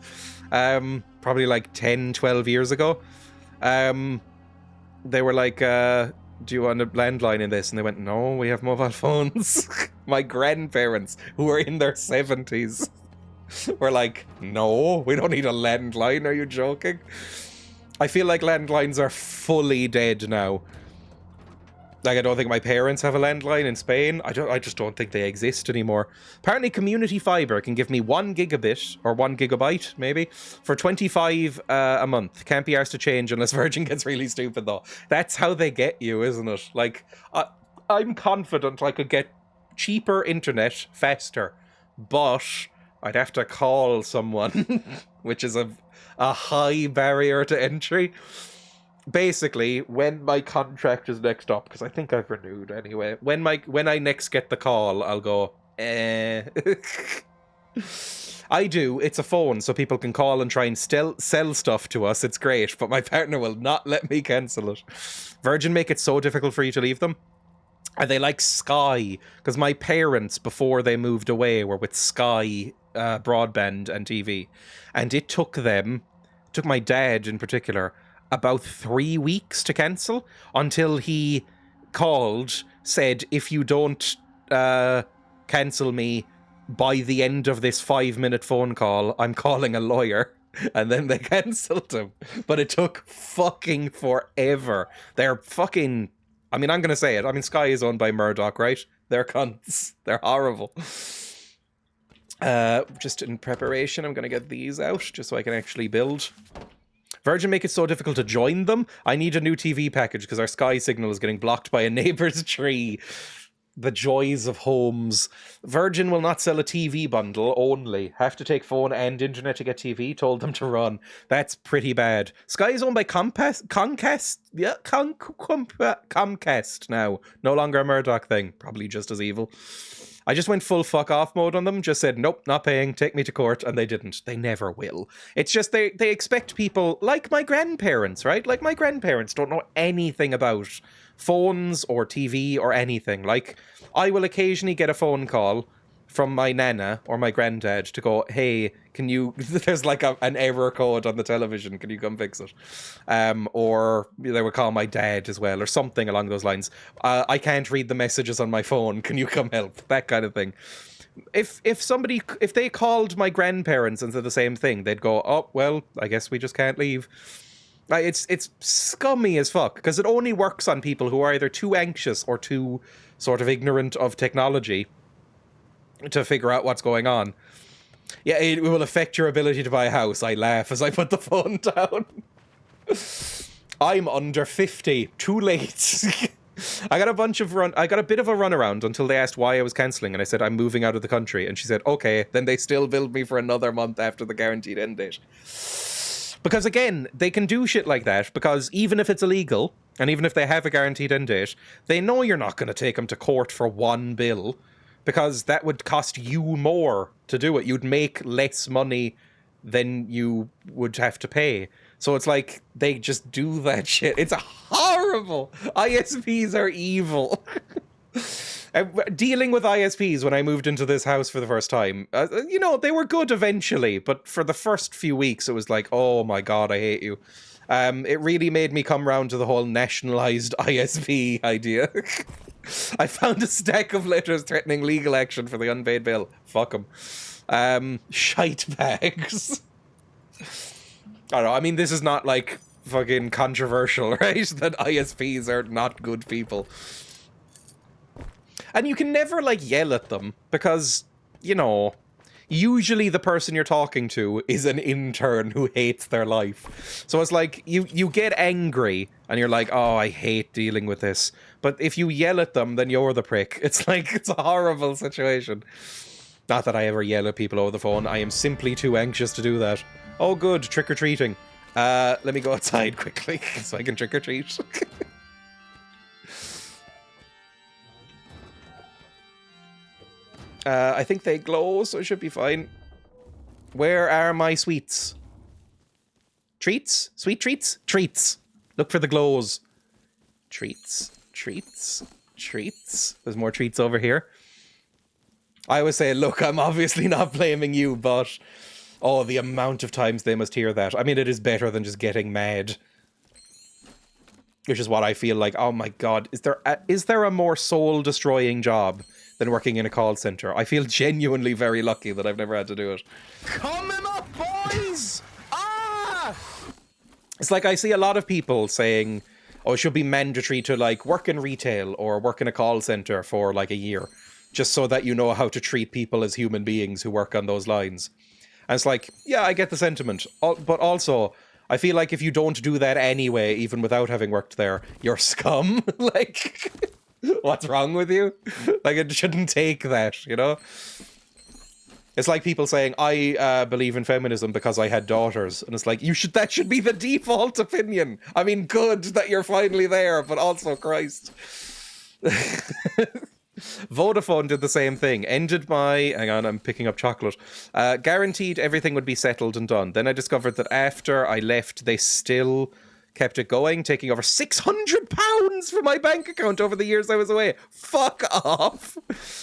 Probably like 10, 12 years ago. They were like, do you want a landline in this? And they went, no, we have mobile phones. My grandparents, who are in their 70s, were like, no, we don't need a landline. Are you joking? I feel like landlines are fully dead now. Like, I don't think my parents have a landline in Spain. I just don't think they exist anymore. Apparently, Community Fibre can give me 1 gigabit, or 1 gigabyte, maybe, for 25 a month. Can't be arsed to change unless Virgin gets really stupid, though. That's how they get you, isn't it? Like, I'm confident I could get cheaper internet faster, but I'd have to call someone, which is a high barrier to entry. Basically, when my contract is next up, because I think I've renewed anyway, when I next get the call, I'll go, I do. It's a phone, so people can call and try and sell stuff to us. It's great, but my partner will not let me cancel it. Virgin make it so difficult for you to leave them. Are they like Sky? Because my parents, before they moved away, were with Sky broadband and TV. And it took my dad in particular, about 3 weeks to cancel, until he called, said, if you don't cancel me by the end of this 5-minute phone call, I'm calling a lawyer. And then they cancelled him. But it took fucking forever. They're fucking, I mean, I'm going to say it. I mean, Sky is owned by Murdoch, right? They're cunts. They're horrible. Just in preparation, I'm going to get these out just so I can actually build. Virgin make it so difficult to join them. I need a new TV package because our Sky signal is getting blocked by a neighbour's tree. The joys of homes. Virgin will not sell a TV bundle only. Have to take phone and internet to get TV. Told them to run. That's pretty bad. Sky is owned by Comcast. Yeah, Comcast now. No longer a Murdoch thing. Probably just as evil. I just went full fuck off mode on them, just said, nope, not paying, take me to court, and they didn't. They never will. It's just they expect people, like my grandparents, right? Like my grandparents don't know anything about phones or TV or anything. Like, I will occasionally get a phone call from my nana or my granddad to go, hey, can you, there's like an error code on the television, can you come fix it? Or they would call my dad as well, or something along those lines. I can't read the messages on my phone, can you come help? That kind of thing. If they called my grandparents and said the same thing, they'd go, oh, well, I guess we just can't leave. It's scummy as fuck, because it only works on people who are either too anxious or too sort of ignorant of technology to figure out what's going on. Yeah, it will affect your ability to buy a house. I laugh as I put the phone down. I'm under 50. Too late. I got a bit of a runaround until they asked why I was cancelling, and I said I'm moving out of the country, and she said okay. Then they still billed me for another month after the guaranteed end date. Because again, they can do shit like that because even if it's illegal, and even if they have a guaranteed end date, they know you're not going to take them to court for one bill. Because that would cost you more to do it. You'd make less money than you would have to pay. So it's like, they just do that shit. It's horrible. ISPs are evil. Dealing with ISPs when I moved into this house for the first time, they were good eventually. But for the first few weeks, it was like, oh my God, I hate you. It really made me come round to the whole nationalised ISP idea. I found a stack of letters threatening legal action for the unpaid bill. Fuck them. Shite bags. I don't know, I mean, this is not, like, fucking controversial, right? That ISPs are not good people. And you can never, like, yell at them, because, usually the person you're talking to is an intern who hates their life. So it's like, you get angry, and you're like, oh, I hate dealing with this. But if you yell at them, then you're the prick. It's like, it's a horrible situation. Not that I ever yell at people over the phone. I am simply too anxious to do that. Oh, good. Trick-or-treating. Let me go outside quickly so I can trick-or-treat. I think they glow, so it should be fine. Where are my sweets? Treats? Sweet treats? Treats. Look for the glows. Treats. Treats. Treats. There's more treats over here. I always say, look, I'm obviously not blaming you, but... oh, the amount of times they must hear that. I mean, it is better than just getting mad. Which is what I feel like, oh my god, is there a more soul-destroying job than working in a call center? I feel genuinely very lucky that I've never had to do it. Coming up, boys! Ah! It's like I see a lot of people saying, oh, it should be mandatory to, like, work in retail or work in a call center for, like, a year. Just so that you know how to treat people as human beings who work on those lines. And it's like, yeah, I get the sentiment. But also, I feel like if you don't do that anyway, even without having worked there, you're scum. Like, what's wrong with you? Like, it shouldn't take that, you know? It's like people saying, I believe in feminism because I had daughters. And it's like, that should be the default opinion. I mean, good that you're finally there, but also, Christ. Vodafone did the same thing. Ended my... hang on, I'm picking up chocolate. Guaranteed everything would be settled and done. Then I discovered that after I left, they still kept it going, taking over £600 from my bank account over the years I was away. Fuck off.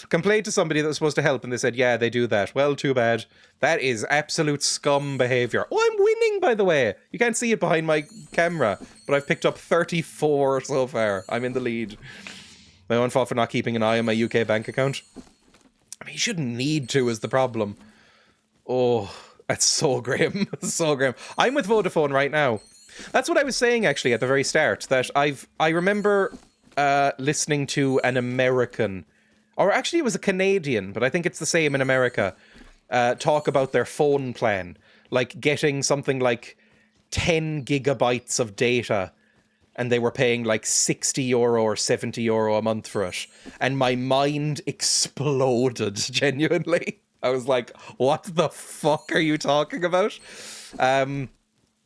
Complained to somebody that was supposed to help, and they said, yeah, they do that. Well, too bad. That is absolute scum behaviour. Oh, I'm winning, by the way. You can't see it behind my camera, but I've picked up 34 so far. I'm in the lead. My own fault for not keeping an eye on my UK bank account. I mean, you shouldn't need to is the problem. Oh, that's so grim. So grim. I'm with Vodafone right now. That's what I was saying, actually, at the very start. That I remember listening to an American, or actually it was a Canadian, but I think it's the same in America, talk about their phone plan. Like getting something like 10 gigabytes of data, and they were paying like €60 or €70 a month for it. And my mind exploded, genuinely. I was like, what the fuck are you talking about? And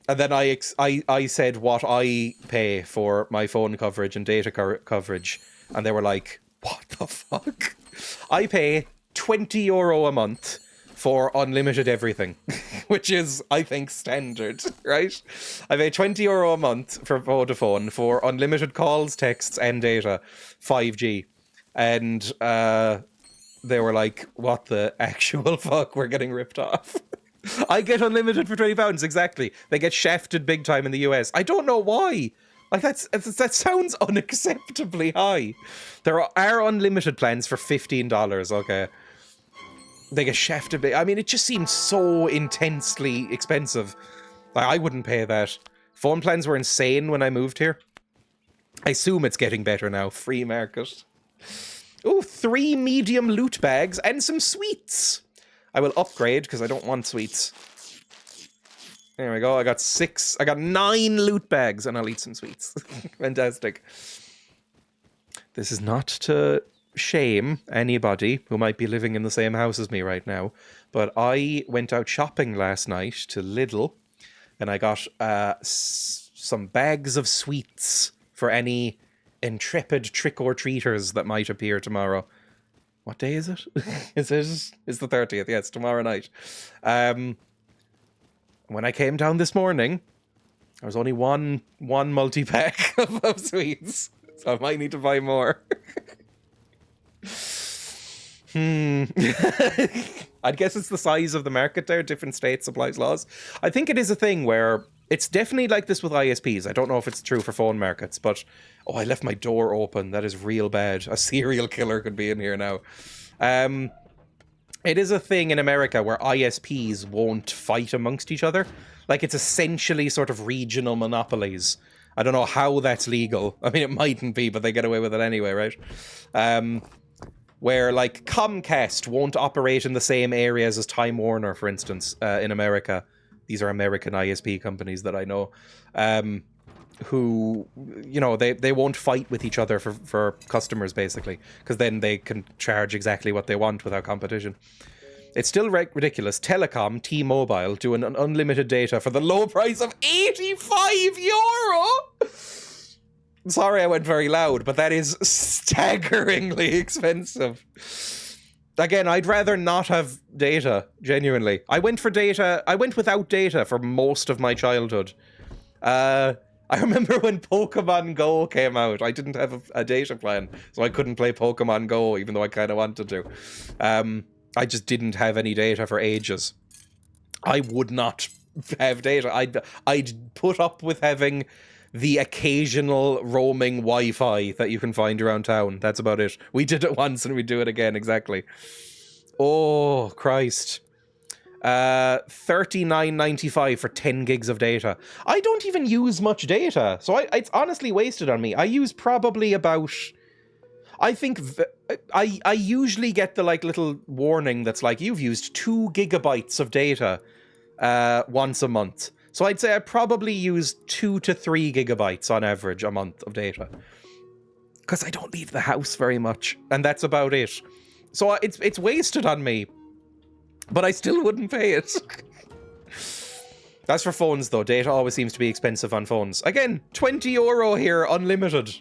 then I said what I pay for my phone coverage and data coverage. And they were like, what the fuck? I pay €20 a month for unlimited everything, which is, I think, standard, right? I pay €20 a month for Vodafone for unlimited calls, texts, and data, 5G. And they were like, what the actual fuck? We're getting ripped off. I get unlimited for £20, exactly. They get shafted big time in the US. I don't know why. Like, that sounds unacceptably high. There are unlimited plans for $15, okay? They get shafted. I mean, it just seems so intensely expensive. Like, I wouldn't pay that. Phone plans were insane when I moved here. I assume it's getting better now. Free market. Oh, 3 medium loot bags and some sweets. I will upgrade because I don't want sweets. There we go. I got 9 loot bags and I'll eat some sweets. Fantastic. This is not to shame anybody who might be living in the same house as me right now, but I went out shopping last night to Lidl and I got some bags of sweets for any intrepid trick-or-treaters that might appear tomorrow. What day is it? It's the 30th. Yeah, it's tomorrow night. When I came down this morning, there was only one multi-pack of sweets, so I might need to buy more. I'd guess it's the size of the market there. Different states applies laws. I think it is a thing where it's definitely like this with ISPs. I don't know if it's true for phone markets, but oh, I left my door open. That is real bad. A serial killer could be in here now. It is a thing in America where ISPs won't fight amongst each other. Like, it's essentially sort of regional monopolies. I don't know how that's legal. I mean, it mightn't be, but they get away with it anyway, right? Where, like, Comcast won't operate in the same areas as Time Warner, for instance, in America. These are American ISP companies that I know, who, you know, they won't fight with each other for customers, basically, because then they can charge exactly what they want without competition. It's still ridiculous. Telecom, T-Mobile, doing an unlimited data for the low price of €85. Sorry I went very loud, but that is staggeringly expensive. Again, I'd rather not have data, genuinely. I went without data for most of my childhood. I remember when Pokemon Go came out. I didn't have a data plan, so I couldn't play Pokemon Go, even though I kind of wanted to. I just didn't have any data for ages. I would not have data. I'd put up with having the occasional roaming Wi-Fi that you can find around town. That's about it. We did it once and we do it again, exactly. Oh, Christ. $39.95 for 10 gigs of data. I don't even use much data, so it's honestly wasted on me. I use probably about... I think I usually get the little warning that's like, you've used 2 gigabytes of data once a month. So I'd say I probably use 2 to 3 gigabytes on average a month of data. Because I don't leave the house very much, and that's about it. So it's wasted on me, but I still wouldn't pay it. That's for phones, though. Data always seems to be expensive on phones. Again, €20 here, unlimited.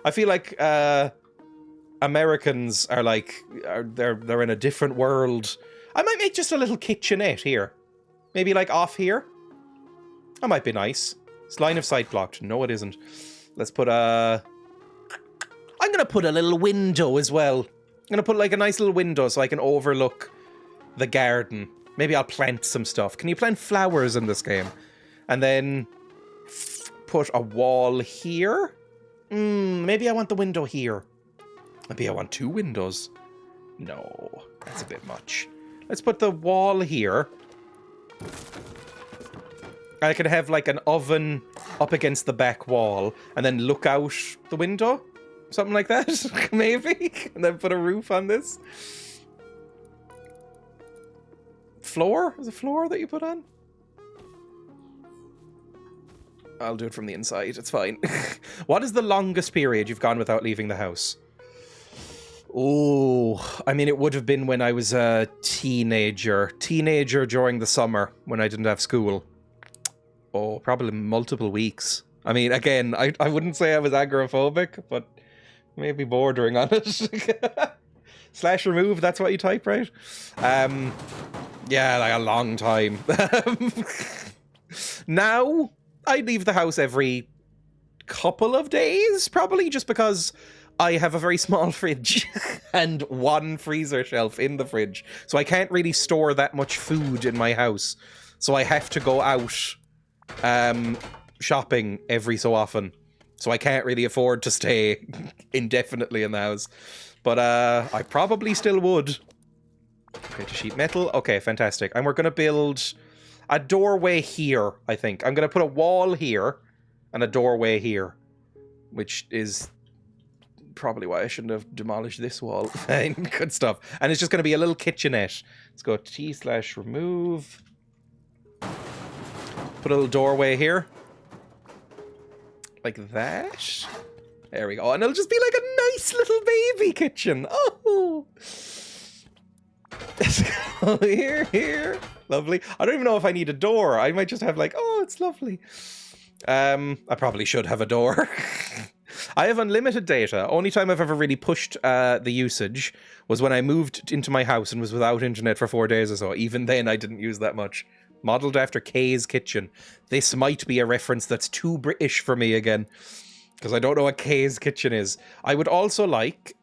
I feel like Americans are they're in a different world. I might make just a little kitchenette here. Maybe off here. That might be nice. It's line of sight blocked. No, it isn't. Let's put I'm gonna put a little window as well. I'm gonna put a nice little window so I can overlook the garden. Maybe I'll plant some stuff. Can you plant flowers in this game? And then put a wall here. Maybe I want the window here. Maybe I want 2 windows. No, that's a bit much. Let's put the wall here. I could have an oven up against the back wall and then look out the window. Something like that, maybe. And then put a roof on this. Floor? Is it floor that you put on? I'll do it from the inside. It's fine. What is the longest period you've gone without leaving the house? Oh, I mean, it would have been when I was a teenager. Teenager during the summer when I didn't have school. Oh, probably multiple weeks. I mean, again, I wouldn't say I was agoraphobic, but maybe bordering on it. Slash remove, that's what you type, right? Yeah, a long time. Now, I leave the house every couple of days, probably, just because I have a very small fridge and 1 freezer shelf in the fridge. So I can't really store that much food in my house. So I have to go out shopping every so often. So I can't really afford to stay indefinitely in the house. But I probably still would. Okay, to sheet metal. Okay, fantastic. And we're going to build a doorway here, I think. I'm going to put a wall here and a doorway here, which is probably why I shouldn't have demolished this wall. Good stuff. And it's just going to be a little kitchenette. Let's go T/remove. Put a little doorway here. Like that. There we go. And it'll just be like a nice little baby kitchen. Oh! Let's go here. Lovely. I don't even know if I need a door. I might just have oh, it's lovely. I probably should have a door. I have unlimited data. Only time I've ever really pushed the usage was when I moved into my house and was without internet for 4 days or so. Even then, I didn't use that much. Modelled after Kay's Kitchen. This might be a reference that's too British for me again, because I don't know what Kay's Kitchen is. I would also like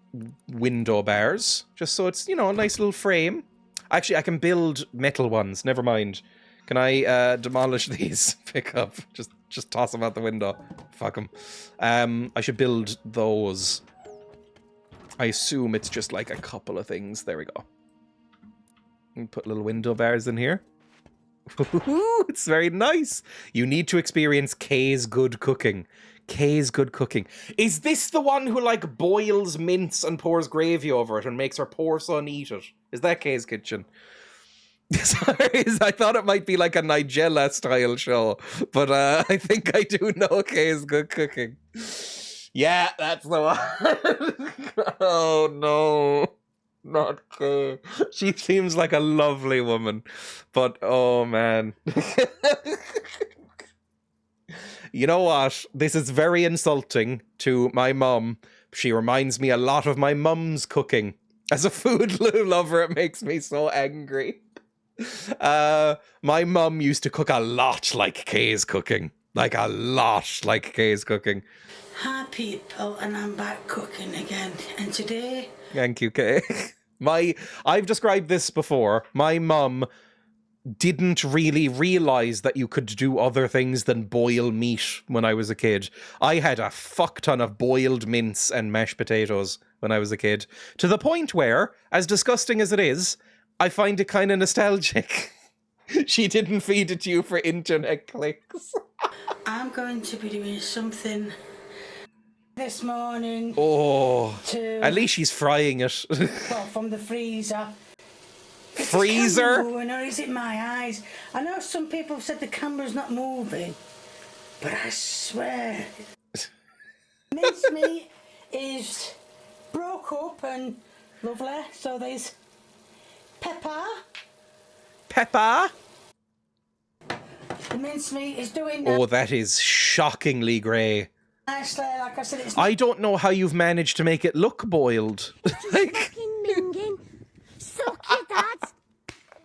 window bars, just so it's, a nice little frame. Actually, I can build metal ones. Never mind. Can I demolish these? Pick up. Just toss them out the window. Fuck them. I should build those. I assume it's just a couple of things. There we go. Put little window bars in here. It's very nice. You need to experience Kay's good cooking. Kay's good cooking. Is this the one who boils mince and pours gravy over it and makes her poor son eat it? Is that Kay's Kitchen? Sorry, I thought it might be a Nigella style show, but I think I do know Kay's good cooking. Yeah, that's the one. Oh no. not Kay. She seems like a lovely woman, but oh man. You know what? This is very insulting to my mum. She reminds me a lot of my mum's cooking. As a food lover, it makes me so angry. My mum used to cook a lot like Kay's cooking. Like a lot like Kay's cooking. Hi people, and I'm back cooking again. And today... Thank you, Kay. I've described this before. My mum didn't really realise that you could do other things than boil meat when I was a kid. I had a fuck ton of boiled mince and mashed potatoes when I was a kid. To the point where, as disgusting as it is, I find it kind of nostalgic. She didn't feed it to you for internet clicks. I'm going to be doing something this morning. Oh, at least she's frying it. Well, from the freezer. Freezer? Moving, or is it my eyes? I know some people have said the camera's not moving, but I swear. Mincemeat is broke up and lovely. So there's pepper. Pepper? The mincemeat is doing Oh, that is shockingly grey. nicely. Like I said, it's I don't know how you've managed to make it look boiled. Like, fucking minging. Suck your dad.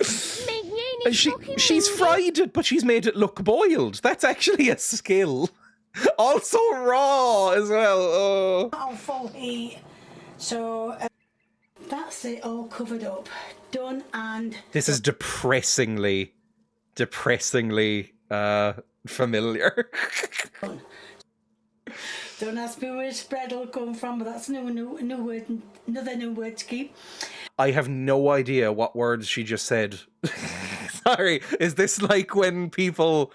Minging is fucking she's minging. fried it, but she's made it look boiled. That's actually a skill. Also raw as well. Oh. on full heat. So that's it, all covered up, done, and This is depressingly familiar. done. Don't ask me where spread will come from, but that's new word, another new word to keep. I have no idea what words she just said. Sorry, is this like when people...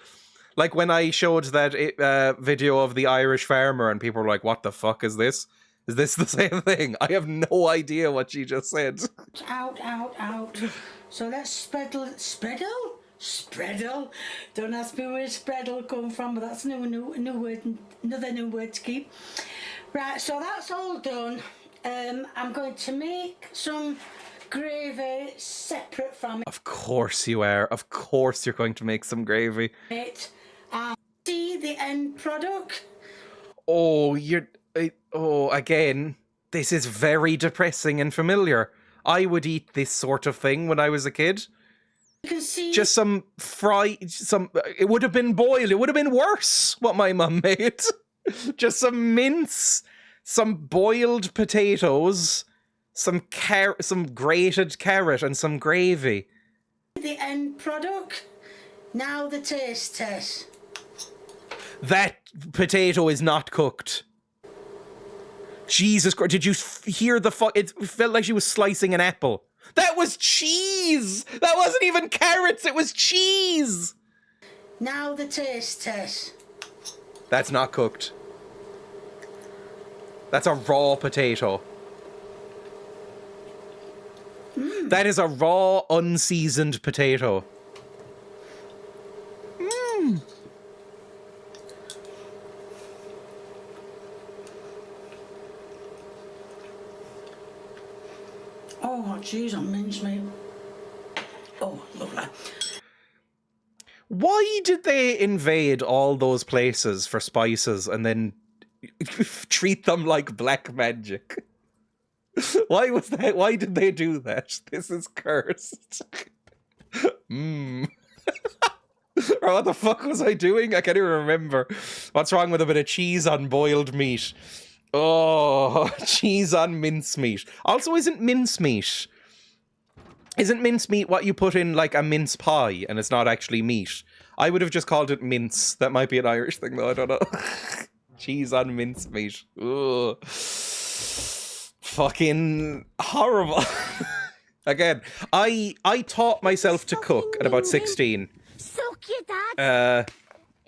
Like when I showed that video of the Irish farmer and people were like, what the fuck is this? Is this the same thing? I have no idea what she just said. Out. So let's spreadle. Don't ask me where spread'll come from, but that's new word, another new word to keep. Right, so that's all done. I'm going to make some gravy separate from Of course you are. Of course you're going to make some gravy. it. See the end product. Oh, again, this is very depressing and familiar. I would eat this sort of thing when I was a kid. You can see Just it would have been boiled. It would have been worse what my mum made. Just some mince, some boiled potatoes, some grated carrot and some gravy. the end product. Now the taste test. That potato is not cooked. Jesus Christ, did you hear the fuck? It felt like she was slicing an apple. That was cheese! That wasn't even carrots, it was cheese! Now the taste test. That's not cooked. That's a raw potato. That is a raw, unseasoned potato. Oh, cheese on mincemeat. Oh, lovely. Why did they invade all those places for spices and then treat them like black magic? Why was that? Why did they do that? This is cursed. Or what the fuck was I doing? I can't even remember. What's wrong with a bit of cheese on boiled meat? Oh, cheese on mincemeat. Also, isn't mincemeat what you put in like a mince pie and it's not actually meat? I would have just called it mince. That might be an Irish thing though, I don't know. Cheese on mincemeat. Ugh. Fucking horrible. Again, I taught myself to cook at about 16. Suck your dad.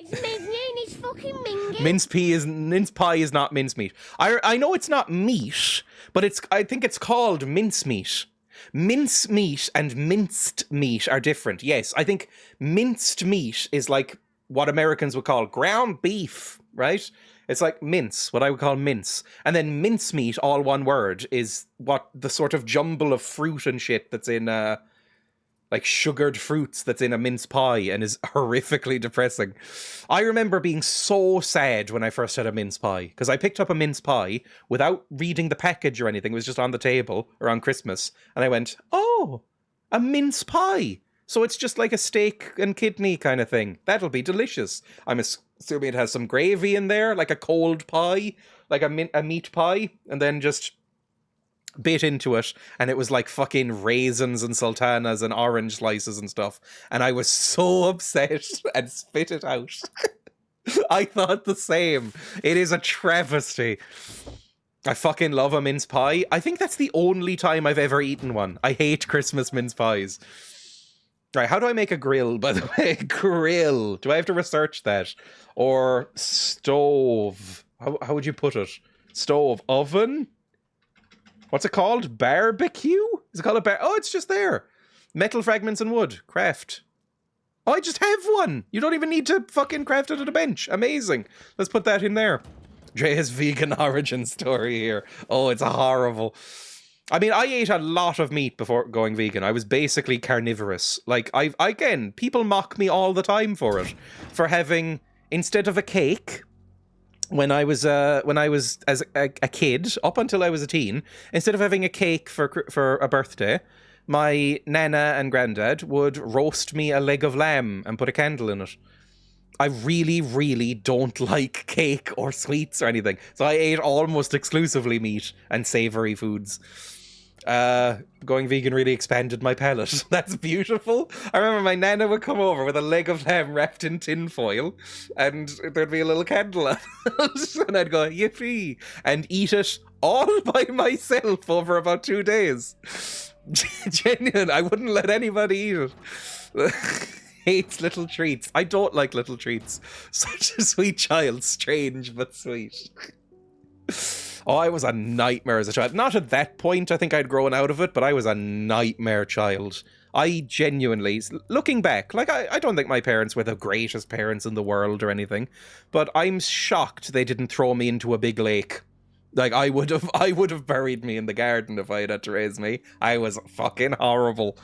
It's minging, it's fucking minging. Mince pie is not mincemeat. I know it's not meat, but I think it's called mincemeat. Mincemeat and minced meat are different. Yes, I think minced meat is like what Americans would call ground beef, right? It's like mince, what I would call mince. And then mincemeat, all one word, is what the sort of jumble of fruit and shit that's in, like sugared fruits that's in a mince pie and is horrifically depressing. I remember being so sad when I first had a mince pie, because I picked up a mince pie without reading the package or anything. It was just on the table around Christmas. And I went, oh, a mince pie. So it's just like a steak and kidney kind of thing. That'll be delicious. I'm assuming it has some gravy in there, like a cold pie, like a meat pie, and then just bit into it, and it was like fucking raisins and sultanas and orange slices and stuff, and I was so upset and spit it out. I thought the same. It is a travesty. I fucking love a mince pie. I think that's the only time I've ever eaten one. I hate Christmas mince pies. Right, how do I make a grill, by the way? Grill. Do I have to research that? Or stove. How would you put it? Stove. Oven? What's it called? Barbecue? Is it called a Oh, it's just there. Metal fragments and wood. Craft. Oh, I just have one. You don't even need to fucking craft it at a bench. Amazing. Let's put that in there. Dreya's vegan origin story here. Oh, it's horrible. I mean, I ate a lot of meat before going vegan. I was basically carnivorous. Like, again, people mock me all the time for it. For having, instead of a cake, when I was as a kid, up until I was a teen, instead of having a cake for a birthday, my nana and granddad would roast me a leg of lamb and put a candle in it. I really, really don't like cake or sweets or anything, so I ate almost exclusively meat and savory foods. Going vegan really expanded my palate. That's beautiful. I remember my nana would come over with a leg of lamb wrapped in tin foil, and there'd be a little candle on it, and I'd go, yippee, and eat it all by myself over about 2 days. Genuine, I wouldn't let anybody eat it. Hates little treats. I don't like little treats. Such a sweet child. Strange, but sweet. Oh, I was a nightmare as a child. Not at that point, I think I'd grown out of it, but I was a nightmare child. I genuinely, looking back, like, I don't think my parents were the greatest parents in the world or anything, but I'm shocked they didn't throw me into a big lake. Like, I would have buried me in the garden if I had to raise me. I was fucking horrible.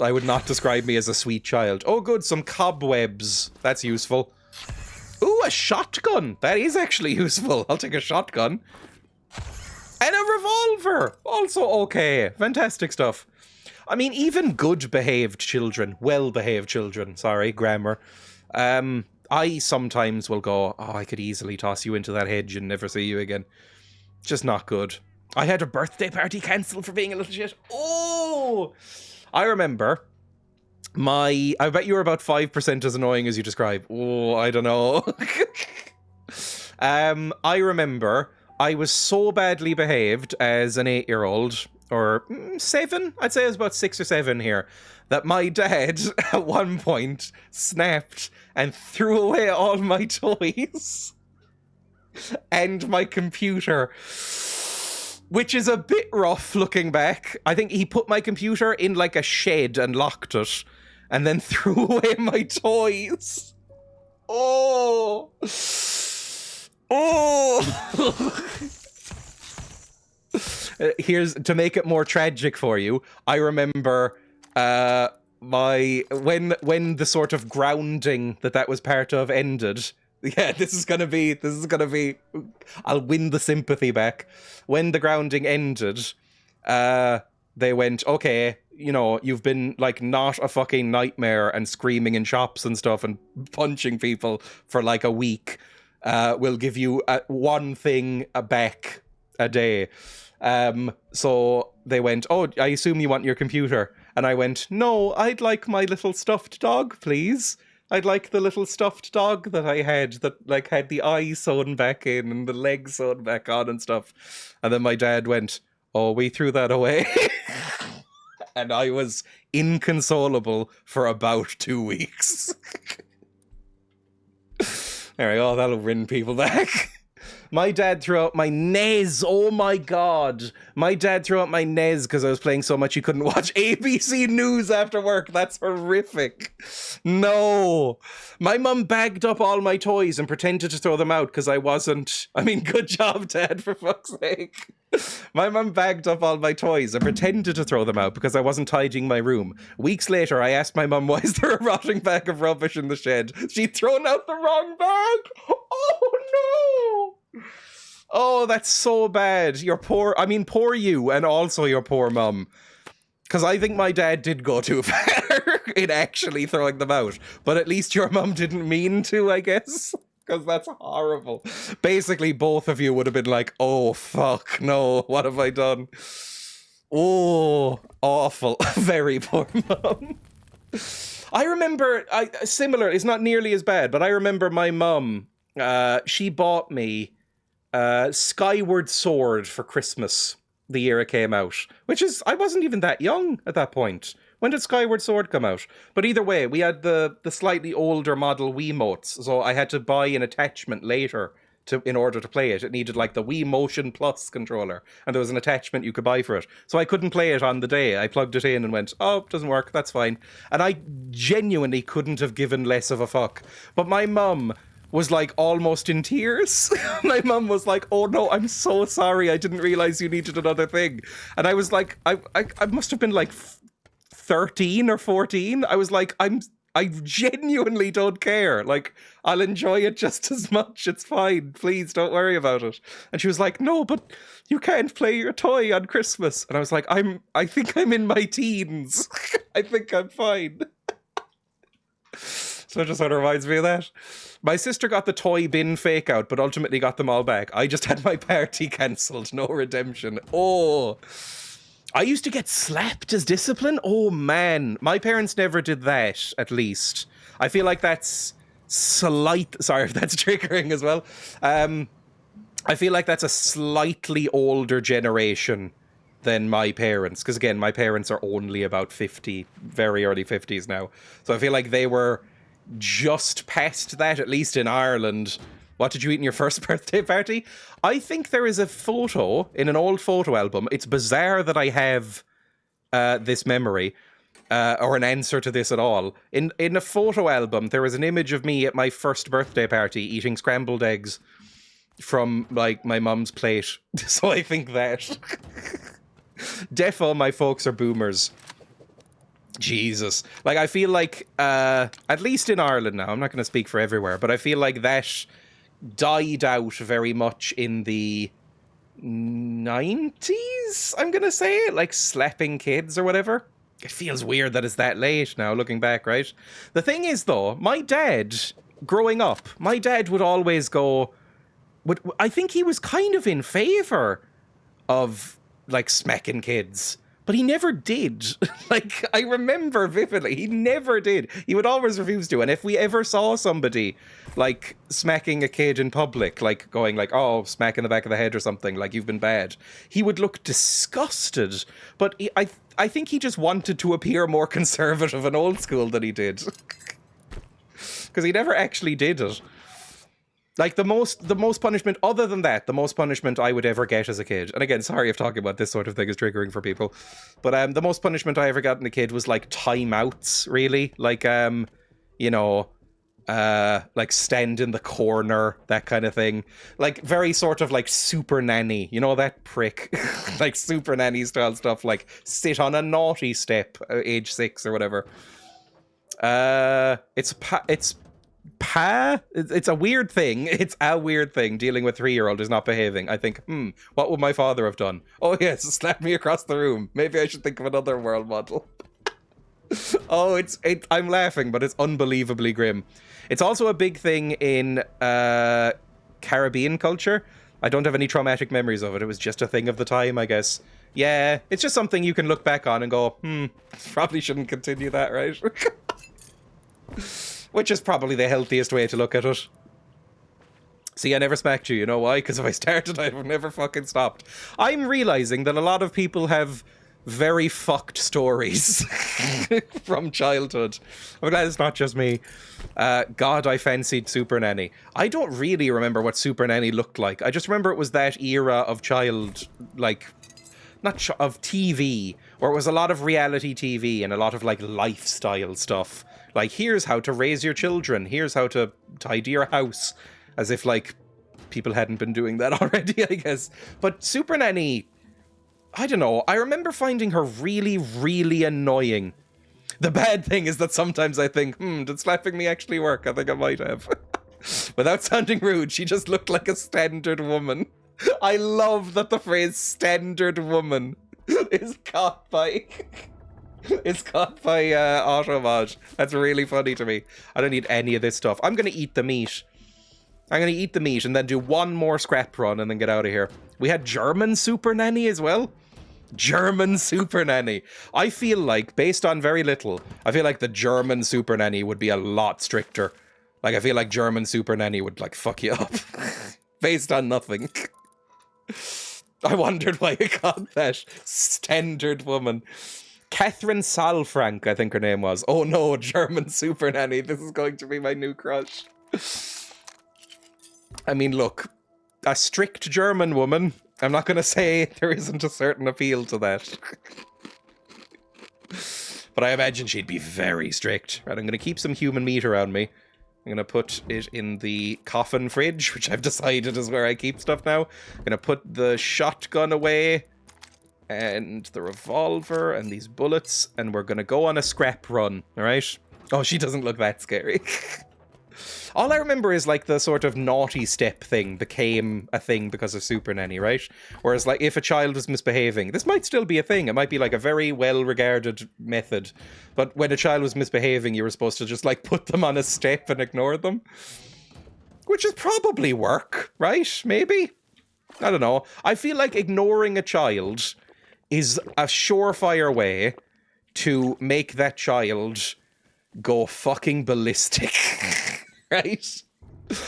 I would not describe me as a sweet child. Oh, good, some cobwebs. That's useful. Ooh, a shotgun. That is actually useful. I'll take a shotgun. And a revolver. Also okay. Fantastic stuff. I mean, even good-behaved children, well-behaved children, sorry, grammar, I sometimes will go, oh, I could easily toss you into that hedge and never see you again. Just not good. I had a birthday party cancelled for being a little shit. Oh! I remember I bet you were about 5% as annoying as you describe. Oh, I don't know. I remember I was so badly behaved as an 8-year-old, or 7, I'd say I was about 6 or 7 here, that my dad at one point snapped and threw away all my toys and my computer, which is a bit rough looking back. I think he put my computer in like a shed and locked it, and then threw away my toys. Oh. Oh. Here's, to make it more tragic for you, I remember when the sort of grounding that was part of ended. Yeah, this is gonna be, I'll win the sympathy back. When the grounding ended, they went, okay, you know, you've been, like, not a fucking nightmare and screaming in shops and stuff and punching people for, like, a week. We'll give you one thing back a day. So they went, oh, I assume you want your computer. And I went, no, I'd like my little stuffed dog, please. I'd like the little stuffed dog that I had that, like, had the eye sewn back in and the leg sewn back on and stuff. And then my dad went, oh, we threw that away. And I was inconsolable for about 2 weeks. There we go, that'll win people back. My dad threw out my NES. Oh my God. My dad threw out my NES because I was playing so much he couldn't watch ABC News after work. That's horrific. No. My mum bagged up all my toys and pretended to throw them out because I wasn't. I mean, good job, Dad, for fuck's sake. My mum bagged up all my toys and pretended to throw them out because I wasn't tidying my room. Weeks later, I asked my mum, why is there a rotting bag of rubbish in the shed? She'd thrown out the wrong bag. Oh, no. Oh, that's so bad. You're poor. I mean, poor you, and also your poor mum. Because I think my dad did go too far in actually throwing them out. But at least your mum didn't mean to, I guess. Because that's horrible. Basically, both of you would have been like, oh, fuck, no, what have I done? Oh, awful. Very poor mum. I remember, similar, it's not nearly as bad, but I remember my mum, she bought me Skyward Sword for Christmas the year it came out, which is, I wasn't even that young at that point. When did Skyward Sword come out? But either way, we had the slightly older model Wiimotes, so I had to buy an attachment later in order to play it. It needed like the Wii Motion Plus controller, and there was an attachment you could buy for it. So I couldn't play it on the day. I plugged it in and went, oh, it doesn't work, that's fine. And I genuinely couldn't have given less of a fuck. But my mum was like almost in tears. My mum was like, oh no, I'm so sorry, I didn't realize you needed another thing. And I was like, I must have been like 13 or 14. I was like, I genuinely don't care. Like, I'll enjoy it just as much. It's fine. Please don't worry about it. And she was like, no, but you can't play your toy on Christmas. And I was like, I think I'm in my teens. I think I'm fine. So it just sort of reminds me of that. My sister got the toy bin fake out, but ultimately got them all back. I just had my party cancelled. No redemption. Oh, I used to get slapped as discipline. Oh, man. My parents never did that, at least. I feel like that's sorry if that's triggering as well. I feel like that's a slightly older generation than my parents. Because, again, my parents are only about 50, very early 50s now. So I feel like they were just past that, at least in Ireland. What did you eat in your first birthday party? I think there is a photo in an old photo album. It's bizarre that I have this memory or an answer to this at all. In a photo album, there is an image of me at my first birthday party eating scrambled eggs from like my mum's plate. So I think that. Defo, my folks are boomers. Jesus. Like, I feel like, at least in Ireland now, I'm not going to speak for everywhere, but I feel like that died out very much in the 90s, I'm going to say, like slapping kids or whatever. It feels weird that it's that late now, looking back, right? The thing is, though, my dad, growing up, my dad would always go, I think he was kind of in favor of, like, smacking kids. But he never did. Like, I remember vividly, he never did. He would always refuse to. And if we ever saw somebody, like, smacking a kid in public, like, going like, oh, smack in the back of the head or something, like, you've been bad, he would look disgusted. But I think he just wanted to appear more conservative and old school than he did. Because he never actually did it. Like, the most punishment, other than that, the most punishment I would ever get as a kid, and again, sorry if talking about this sort of thing is triggering for people, but the most punishment I ever got in a kid was, like, timeouts, really. Like, like, stand in the corner, that kind of thing. Like, very sort of, like, Super Nanny, you know, that prick. Like, Super Nanny style stuff, like, sit on a naughty step, age 6 or whatever. It's a weird thing. It's a weird thing dealing with 3-year-old who's not behaving. I think, what would my father have done? Oh yes, slap me across the room. Maybe I should think of another world model. Oh, I'm laughing, but it's unbelievably grim. It's also a big thing in Caribbean culture. I don't have any traumatic memories of it. It was just a thing of the time, I guess. Yeah, it's just something you can look back on and go, probably shouldn't continue that, right? Which is probably the healthiest way to look at it. See, I never smacked you, you know why? Because if I started, I would never fucking stopped. I'm realizing that a lot of people have very fucked stories from childhood. I'm glad it's not just me. God, I fancied Super Nanny. I don't really remember what Super Nanny looked like. I just remember it was that era of of TV, where it was a lot of reality TV and a lot of like lifestyle stuff. Like, here's how to raise your children. Here's how to tidy your house. As if like people hadn't been doing that already, I guess. But Super Nanny, I don't know. I remember finding her really, really annoying. The bad thing is that sometimes I think, did slapping me actually work? I think I might have. Without sounding rude, she just looked like a standard woman. I love that the phrase standard woman is caught by Automod. That's really funny to me. I don't need any of this stuff. I'm going to eat the meat. I'm going to eat the meat and then do one more scrap run and then get out of here. We had German Super Nanny as well. German Super Nanny. I feel like, based on very little, I feel like the German Super Nanny would be a lot stricter. Like, I feel like German Super Nanny would, like, fuck you up. Based on nothing. I wondered why it got that. Standard woman. Catherine Salfrank, I think her name was. Oh no, German Super Nanny. This is going to be my new crush. I mean, look, a strict German woman. I'm not going to say there isn't a certain appeal to that. But I imagine she'd be very strict. Right, I'm going to keep some human meat around me. I'm going to put it in the coffin fridge, which I've decided is where I keep stuff now. I'm going to put the shotgun away, and the revolver, and these bullets, and we're going to go on a scrap run, alright? Oh, she doesn't look that scary. All I remember is, like, the sort of naughty step thing became a thing because of Super Nanny, right? Whereas, like, if a child was misbehaving, this might still be a thing. It might be, like, a very well-regarded method. But when a child was misbehaving, you were supposed to just, like, put them on a step and ignore them. Which is probably work, right? Maybe? I don't know. I feel like ignoring a child is a surefire way to make that child go fucking ballistic. Right?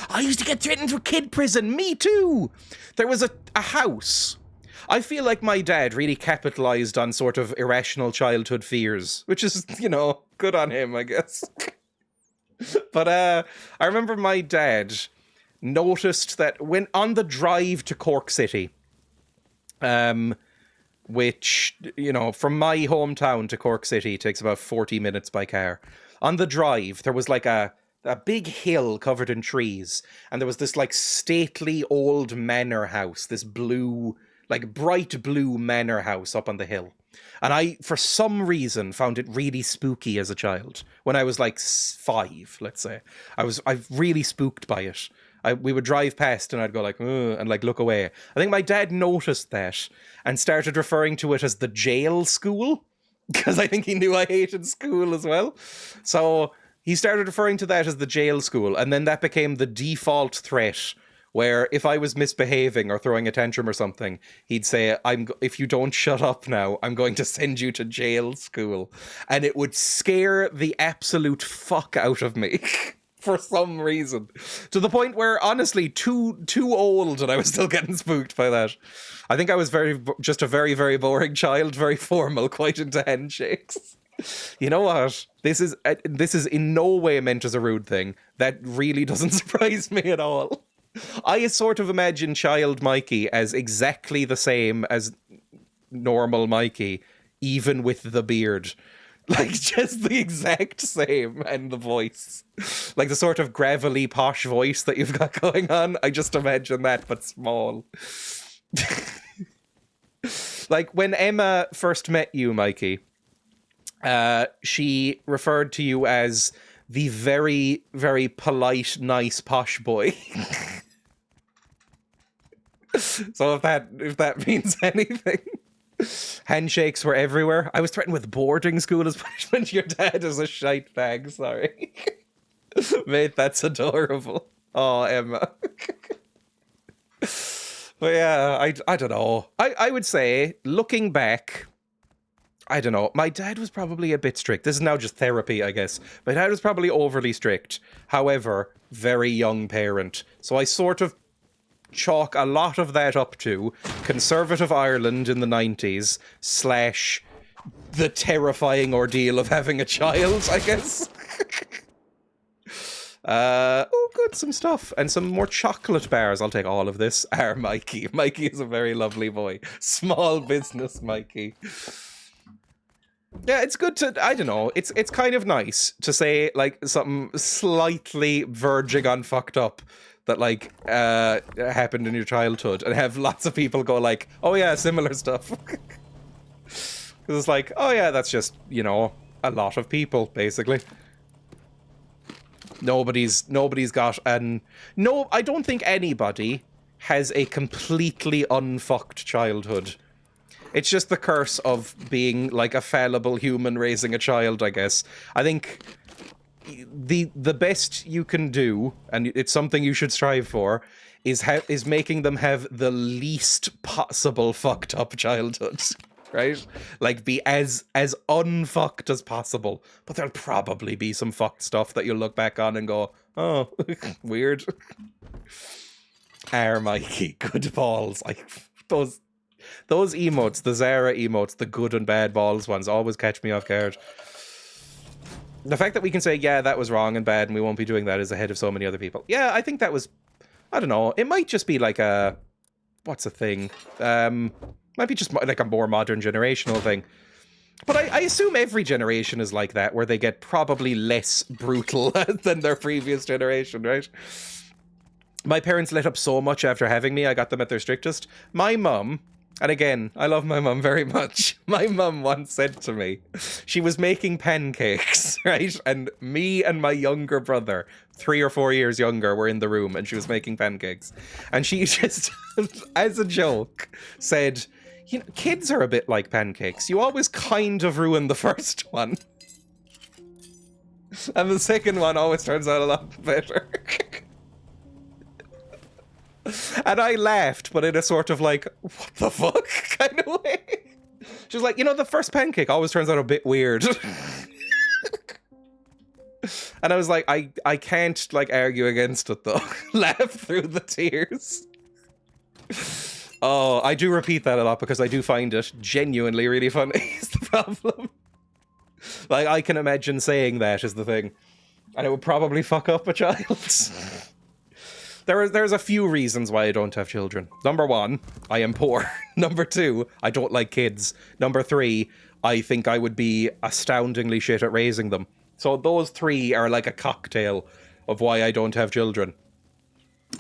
I used to get threatened with kid prison. Me too. There was a house. I feel like my dad really capitalized on sort of irrational childhood fears, which is, you know, good on him, I guess. But I remember my dad noticed that when on the drive to Cork City, which, you know, from my hometown to Cork City takes about 40 minutes by car. On the drive, there was like a big hill covered in trees, and there was this like stately old manor house, this blue, like bright blue manor house up on the hill. And I, for some reason, found it really spooky as a child. When I was like 5, let's say, I really spooked by it. We would drive past and I'd go like, and like look away. I think my dad noticed that and started referring to it as the jail school, because I think he knew I hated school as well. So he started referring to that as the jail school, and then that became the default threat, where if I was misbehaving or throwing a tantrum or something, he'd say, if you don't shut up now, I'm going to send you to jail school. And it would scare the absolute fuck out of me. For some reason. To the point where, honestly, too old and I was still getting spooked by that. I think I was just a very, very boring child, very formal, quite into handshakes. You know what? This is in no way meant as a rude thing. That really doesn't surprise me at all. I sort of imagine child Mikey as exactly the same as normal Mikey, even with the beard. Like, just the exact same, and the voice. Like, the sort of gravelly, posh voice that you've got going on. I just imagine that, but small. Like, when Emma first met you, Mikey, she referred to you as the very, very polite, nice, posh boy. So if that means anything... Handshakes were everywhere. I was threatened with boarding school as punishment. Your dad is a shite bag, sorry. Mate, that's adorable. Oh, Emma. But yeah, I don't know. I would say, looking back, I don't know. My dad was probably a bit strict. This is now just therapy, I guess. My dad was probably overly strict. However, very young parent. So I sort of chalk a lot of that up to conservative Ireland in the 90s / the terrifying ordeal of having a child, I guess. Oh, good, some stuff. And some more chocolate bars. I'll take all of this. Our Mikey. Mikey is a very lovely boy. Small business Mikey. Yeah, it's good to, I don't know, it's kind of nice to say, like, something slightly verging on fucked up that, like, happened in your childhood, and have lots of people go like, oh yeah, similar stuff. Because it's like, oh yeah, that's just, you know, a lot of people, basically. Nobody's got an... No, I don't think anybody has a completely unfucked childhood. It's just the curse of being, like, a fallible human raising a child, I guess. I think the best you can do, and it's something you should strive for, is making them have the least possible fucked up childhood. Right? Like, be as unfucked as possible. But there'll probably be some fucked stuff that you'll look back on and go, oh, weird. Our Mikey, good balls. Like, those emotes, the Zara emotes, the good and bad balls ones, always catch me off guard. The fact that we can say, yeah, that was wrong and bad, and we won't be doing that is ahead of so many other people. Yeah, I think that was, I don't know, it might just be like a, what's a thing? Might be just like a more modern generational thing. But I assume every generation is like that, where they get probably less brutal than their previous generation, right? My parents let up so much after having me, I got them at their strictest. My mum, and again, I love my mum very much. My mum once said to me, she was making pancakes, right? And me and my younger brother, 3 or 4 years younger, were in the room, and she was making pancakes. And she just, as a joke, said, you know, kids are a bit like pancakes. You always kind of ruin the first one. And the second one always turns out a lot better. And I laughed, but in a sort of like, what the fuck kind of way. She was like, you know, the first pancake always turns out a bit weird. And I was like, I can't, like, argue against it, though. Laugh through the tears. Oh, I do repeat that a lot because I do find it genuinely really funny, is the problem. Like, I can imagine saying that is the thing. And it would probably fuck up a child. There's a few reasons why I don't have children. Number 1, I am poor. Number 2, I don't like kids. Number 3, I think I would be astoundingly shit at raising them. So those 3 are like a cocktail of why I don't have children.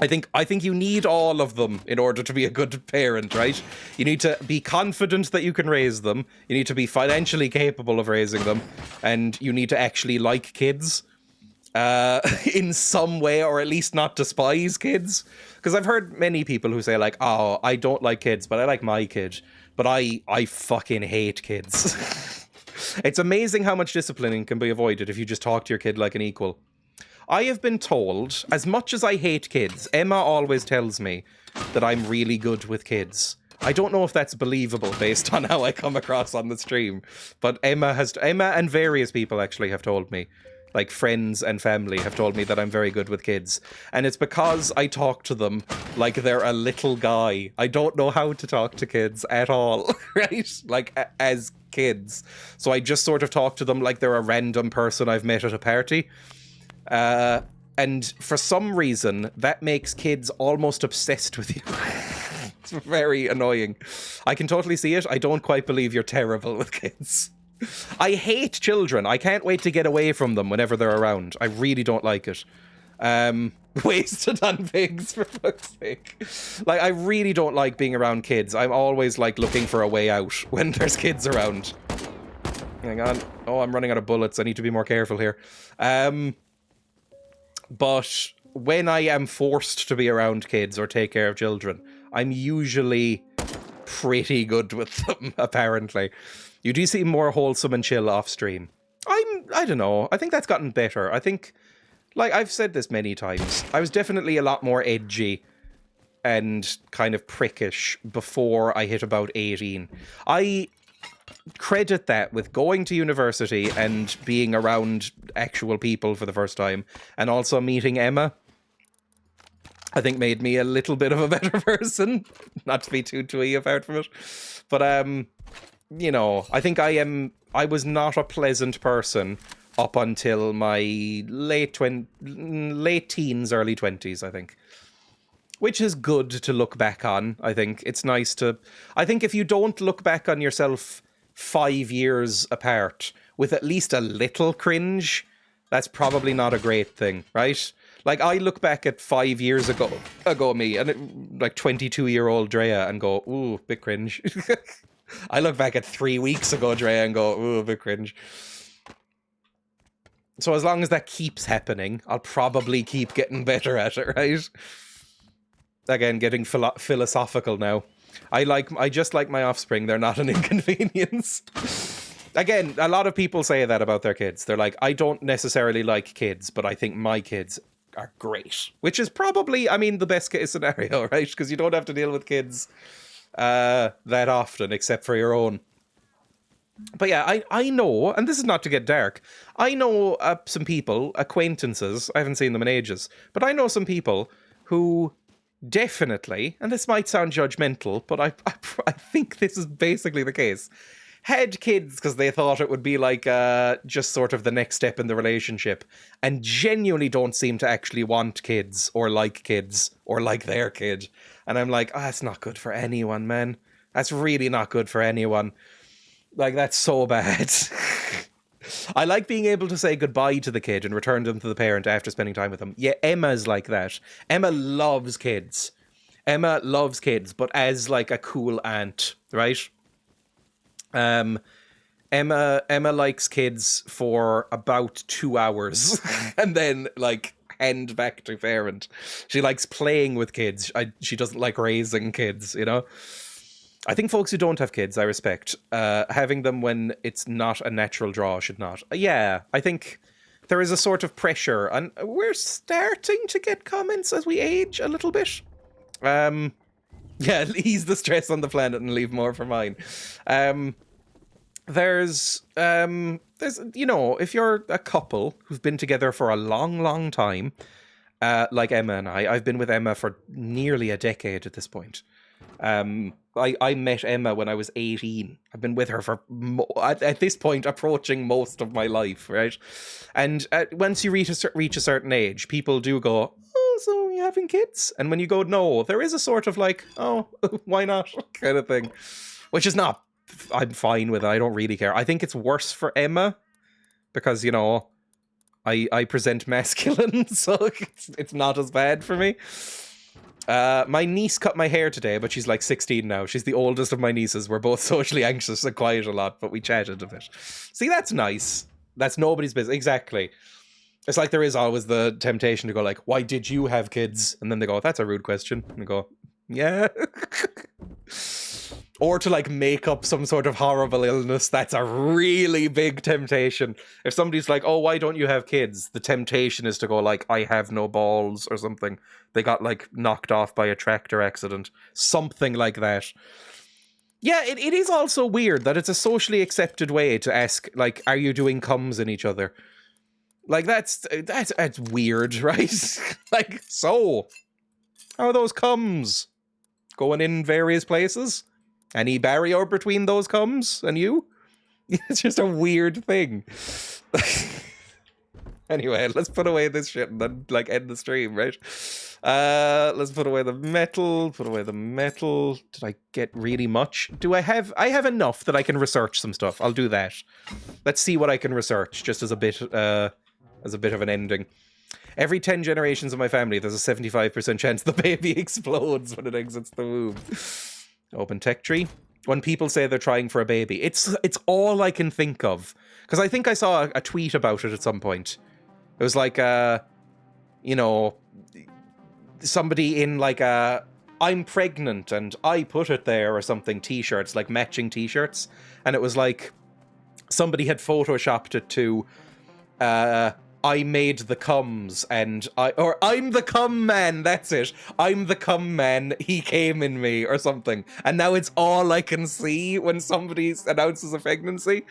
I think you need all of them in order to be a good parent, right? You need to be confident that you can raise them. You need to be financially capable of raising them. And you need to actually like kids. In some way, or at least not despise kids. Because I've heard many people who say like, oh, I don't like kids, but I like my kid. But I fucking hate kids. It's amazing how much disciplining can be avoided if you just talk to your kid like an equal. I have been told, as much as I hate kids, Emma always tells me that I'm really good with kids. I don't know if that's believable based on how I come across on the stream, but Emma and various people actually have told me, like friends and family have told me that I'm very good with kids. And it's because I talk to them like they're a little guy. I don't know how to talk to kids at all, right? Like, as kids. So I just sort of talk to them like they're a random person I've met at a party. And for some reason, that makes kids almost obsessed with you. It's very annoying. I can totally see it. I don't quite believe you're terrible with kids. I hate children. I can't wait to get away from them whenever they're around. I really don't like it. Wasted on pigs, for fuck's sake. Like, I really don't like being around kids. I'm always, like, looking for a way out when there's kids around. Hang on. Oh, I'm running out of bullets. I need to be more careful here. But when I am forced to be around kids or take care of children, I'm usually pretty good with them, apparently. You do seem more wholesome and chill off stream. I don't know. I think that's gotten better. I think, like I've said this many times, I was definitely a lot more edgy and kind of prickish before I hit about 18. I credit that with going to university and being around actual people for the first time, and also meeting Emma. I think made me a little bit of a better person. Not to be too twee apart from it. But you know, I think I was not a pleasant person up until my late teens, early 20s, I think. Which is good to look back on, I think. It's nice to... I think if you don't look back on yourself 5 years apart with at least a little cringe, that's probably not a great thing, right? Like, I look back at 5 years ago me, and like 22-year-old Dreya, and go, ooh, bit cringe. I look back at 3 weeks ago Dreya and go, ooh, a bit cringe. So as long as that keeps happening, I'll probably keep getting better at it, right? Again, getting philosophical now. I just like my offspring. They're not an inconvenience. Again, a lot of people say that about their kids. They're like, I don't necessarily like kids, but I think my kids are great. Which is probably, I mean, the best case scenario, right? Because you don't have to deal with kids that often, except for your own. But yeah, I know, and this is not to get dark, I know some people, acquaintances, I haven't seen them in ages, but I know some people who... definitely, and this might sound judgmental, but I think this is basically the case, had kids because they thought it would be like just sort of the next step in the relationship, and genuinely don't seem to actually want kids or like their kid. And I'm like, that's not good for anyone, man. That's really not good for anyone. Like, that's so bad. I like being able to say goodbye to the kid and return them to the parent after spending time with them. Yeah, Emma's like that. Emma loves kids. But as like a cool aunt, right? Emma likes kids for about 2 hours and then like hand back to parent. She likes playing with kids. She doesn't like raising kids, you know? I think folks who don't have kids, I respect. Having them when it's not a natural draw should not. Yeah, I think there is a sort of pressure, and we're starting to get comments as we age a little bit. Yeah, ease the stress on the planet and leave more for mine. There's, you know, if you're a couple who've been together for a long, long time, like Emma and I've been with Emma for nearly a decade at this point. I met Emma when I was 18. I've been with her for, at this point, approaching most of my life, right? And once you reach a certain age, people do go, oh, so you having kids? And when you go, no, there is a sort of like, oh, why not? Kind of thing. Which is not, I'm fine with it. I don't really care. I think it's worse for Emma because, you know, I present masculine, so it's not as bad for me. My niece cut my hair today, but she's like 16 now. She's the oldest of my nieces. We're both socially anxious and quiet a lot, but we chatted a bit. See, that's nice. That's nobody's business. Exactly. It's like there is always the temptation to go like, why did you have kids? And then they go, that's a rude question. And I go, yeah. Or to like make up some sort of horrible illness. That's a really big temptation. If somebody's like, oh, why don't you have kids? The temptation is to go like, I have no balls or something. They got like knocked off by a tractor accident. Something like that. Yeah, it is also weird that it's a socially accepted way to ask, like, are you doing cums in each other? Like, that's weird, right? Like, so, how are those cums? Going in various places? Any barrier between those cums and you? It's just a weird thing. Anyway, let's put away this shit and then, like, end the stream, right? Let's put away the metal. Did I get really much? I have enough that I can research some stuff. I'll do that. Let's see what I can research, just as a bit of an ending. Every 10 generations of my family, there's a 75% chance the baby explodes when it exits the womb. Open tech tree. When people say they're trying for a baby, it's all I can think of. Because I think I saw a tweet about it at some point. It was like, you know, somebody in like a I'm pregnant and I put it there or something t-shirts, like matching t-shirts. And it was like somebody had photoshopped it to I made the cums and I'm the cum man, that's it. I'm the cum man, he came in me or something. And now it's all I can see when somebody announces a pregnancy.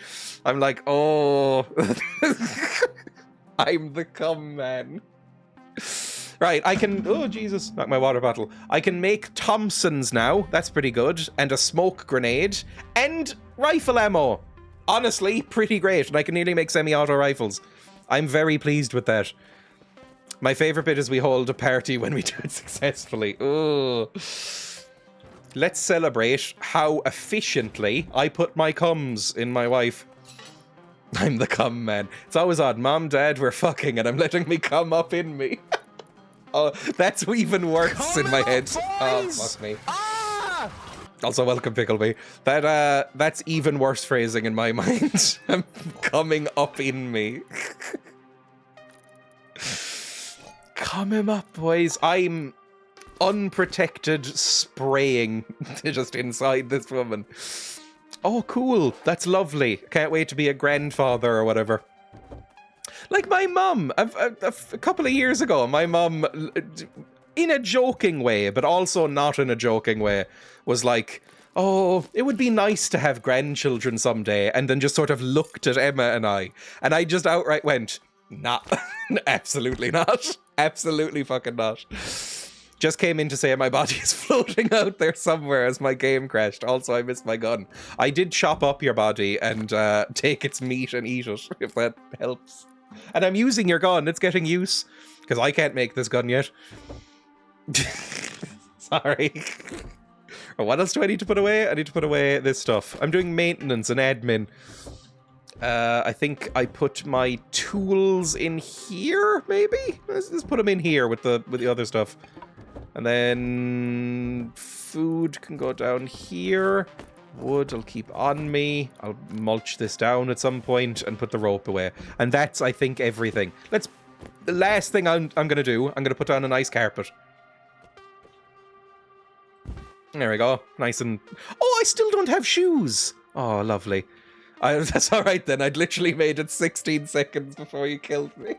I'm like, oh, I'm the cum man. Right, I can... Oh, Jesus. Knock my water bottle. I can make Thompsons now. That's pretty good. And a smoke grenade. And rifle ammo. Honestly, pretty great. And I can nearly make semi-auto rifles. I'm very pleased with that. My favorite bit is we hold a party when we do it successfully. Ooh. Let's celebrate how efficiently I put my cums in my wife. I'm the cum man. It's always odd. Mom, Dad, we're fucking and I'm letting me cum up in me. Oh, that's even worse in my head. Oh, fuck me. Also, welcome, Pickleby. That's even worse phrasing in my mind. I'm coming up in me. Come him up, boys. I'm unprotected spraying just inside this woman. Oh, cool. That's lovely. Can't wait to be a grandfather or whatever. Like my mum, a couple of years ago, my mum, in a joking way, but also not in a joking way, was like, oh, it would be nice to have grandchildren someday, and then just sort of looked at Emma and I just outright went, nah, absolutely not. Absolutely fucking not. Just came in to say my body is floating out there somewhere as my game crashed. Also, I missed my gun. I did chop up your body and take its meat and eat it, if that helps. And I'm using your gun. It's getting use. Because I can't make this gun yet. Sorry. What else do I need to put away? I need to put away this stuff. I'm doing maintenance and admin. I think I put my tools in here, maybe? Let's put them in here with the other stuff. And then food can go down here. Wood I'll keep on me. I'll mulch this down at some point and put the rope away. And that's, I think, everything. The last thing I'm gonna do, I'm gonna put down a nice carpet. There we go. Nice and... Oh, I still don't have shoes! Oh, lovely. That's alright then. I'd literally made it 16 seconds before you killed me.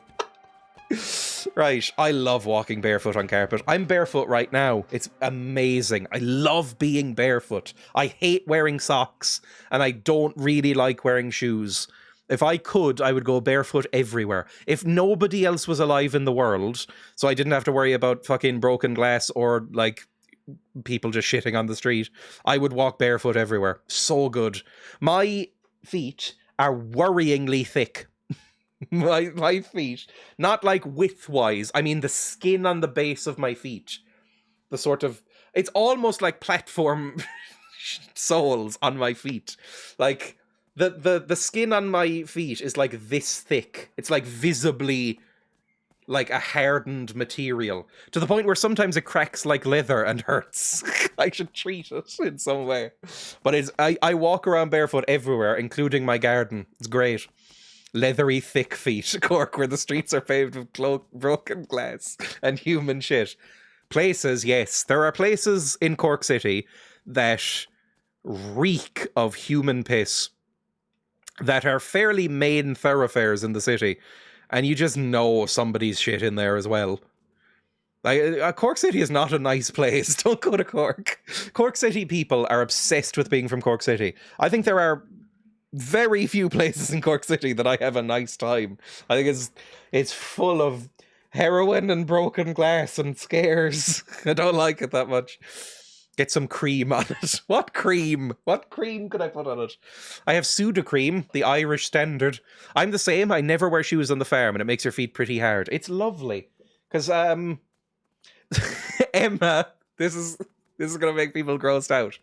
Right, I love walking barefoot on carpet. I'm barefoot right now. It's amazing. I love being barefoot. I hate wearing socks, and I don't really like wearing shoes. If I could, I would go barefoot everywhere. If nobody else was alive in the world, so I didn't have to worry about fucking broken glass or, like, people just shitting on the street, I would walk barefoot everywhere. So good. My feet are worryingly thick. My feet, not like width-wise, I mean the skin on the base of my feet. The sort of, it's almost like platform soles on my feet. Like, the skin on my feet is like this thick. It's like visibly like a hardened material, to the point where sometimes it cracks like leather and hurts. I should treat it in some way. But I walk around barefoot everywhere, including my garden. It's great. Leathery, thick feet, Cork, where the streets are paved with broken glass and human shit. Places, yes. There are places in Cork City that reek of human piss, that are fairly main thoroughfares in the city, and you just know somebody's shit in there as well. Like, Cork City is not a nice place. Don't go to Cork. Cork City people are obsessed with being from Cork City. I think there are very few places in Cork City that I have a nice time. I think it's full of heroin and broken glass and scares. I don't like it that much. Get some cream on it. What cream? What cream could I put on it? I have Sudocrem, the Irish standard. I'm the same. I never wear shoes on the farm, and it makes your feet pretty hard. It's lovely. Because, Emma, this is going to make people grossed out.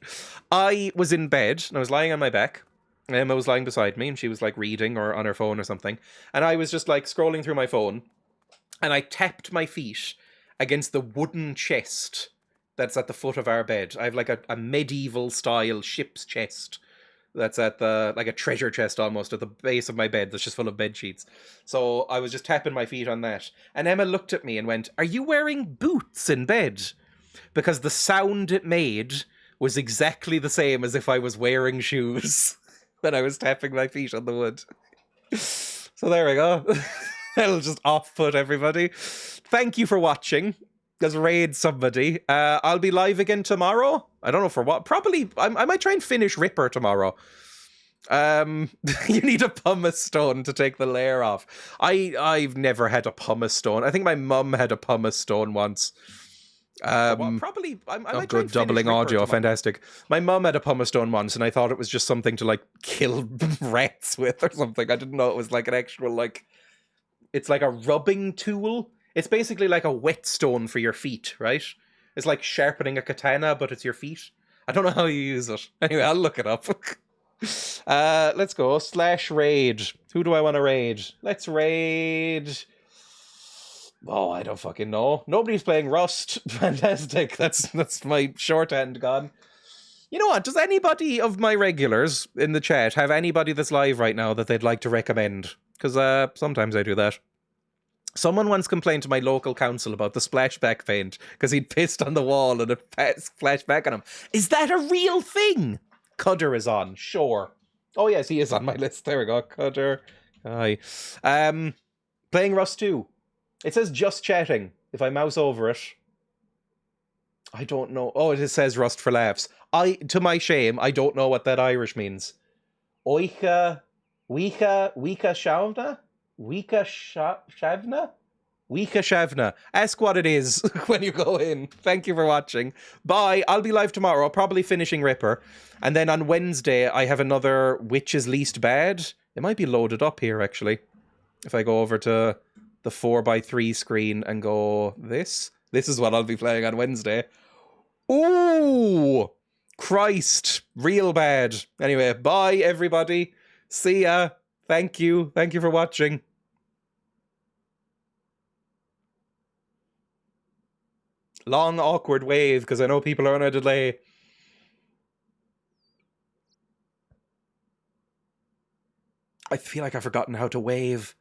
I was in bed, and I was lying on my back. Emma was lying beside me, and she was, like, reading or on her phone or something. And I was just, like, scrolling through my phone, and I tapped my feet against the wooden chest that's at the foot of our bed. I have, like, a medieval-style ship's chest that's at the, like, a treasure chest almost, at the base of my bed that's just full of bed sheets. So I was just tapping my feet on that. And Emma looked at me and went, "Are you wearing boots in bed?" Because the sound it made was exactly the same as if I was wearing shoes when I was tapping my feet on the wood. So there we go. That'll just off-put everybody. Thank you for watching. Let's raid somebody. I'll be live again tomorrow. I don't know for what. Probably, I might try and finish Ripper tomorrow. You need a pumice stone to take the layer off. I've never had a pumice stone. I think my mum had a pumice stone once. Probably. I Oh, might try good. and finish Doubling Ripper audio. tomorrow. Fantastic. My mum had a pumice stone once, and I thought it was just something to, like, kill rats with or something. I didn't know it was, like, an actual, like... It's like a rubbing tool. It's basically like a whetstone for your feet, right? It's like sharpening a katana, but it's your feet. I don't know how you use it. Anyway, I'll look it up. Let's go. /raid. Who do I want to raid? Let's raid... Oh, I don't fucking know. Nobody's playing Rust. Fantastic. That's my shorthand gone. You know what? Does anybody of my regulars in the chat have anybody that's live right now that they'd like to recommend? Because sometimes I do that. Someone once complained to my local council about the splashback paint because he'd pissed on the wall and it splashed back on him. Is that a real thing? Cutter is on, sure. Oh yes, he is on my list. There we go. Cutter. Hi. Playing Rust 2. It says just chatting. If I mouse over it, I don't know. Oh, it says Rust for laughs. To my shame, I don't know what that Irish means. Oicha, Wika Shavna? Wika Shavna? Wika Shavna. Ask what it is when you go in. Thank you for watching. Bye. I'll be live tomorrow, probably finishing Ripper. And then on Wednesday, I have another Which is Least Bad. It might be loaded up here, actually. If I go over to the 4x3 screen and go this is what I'll be playing on Wednesday. Ooh, Christ, real bad. Anyway, bye everybody. See ya. Thank you for watching. Long awkward wave because I know people are on a delay. I feel like I've forgotten how to wave.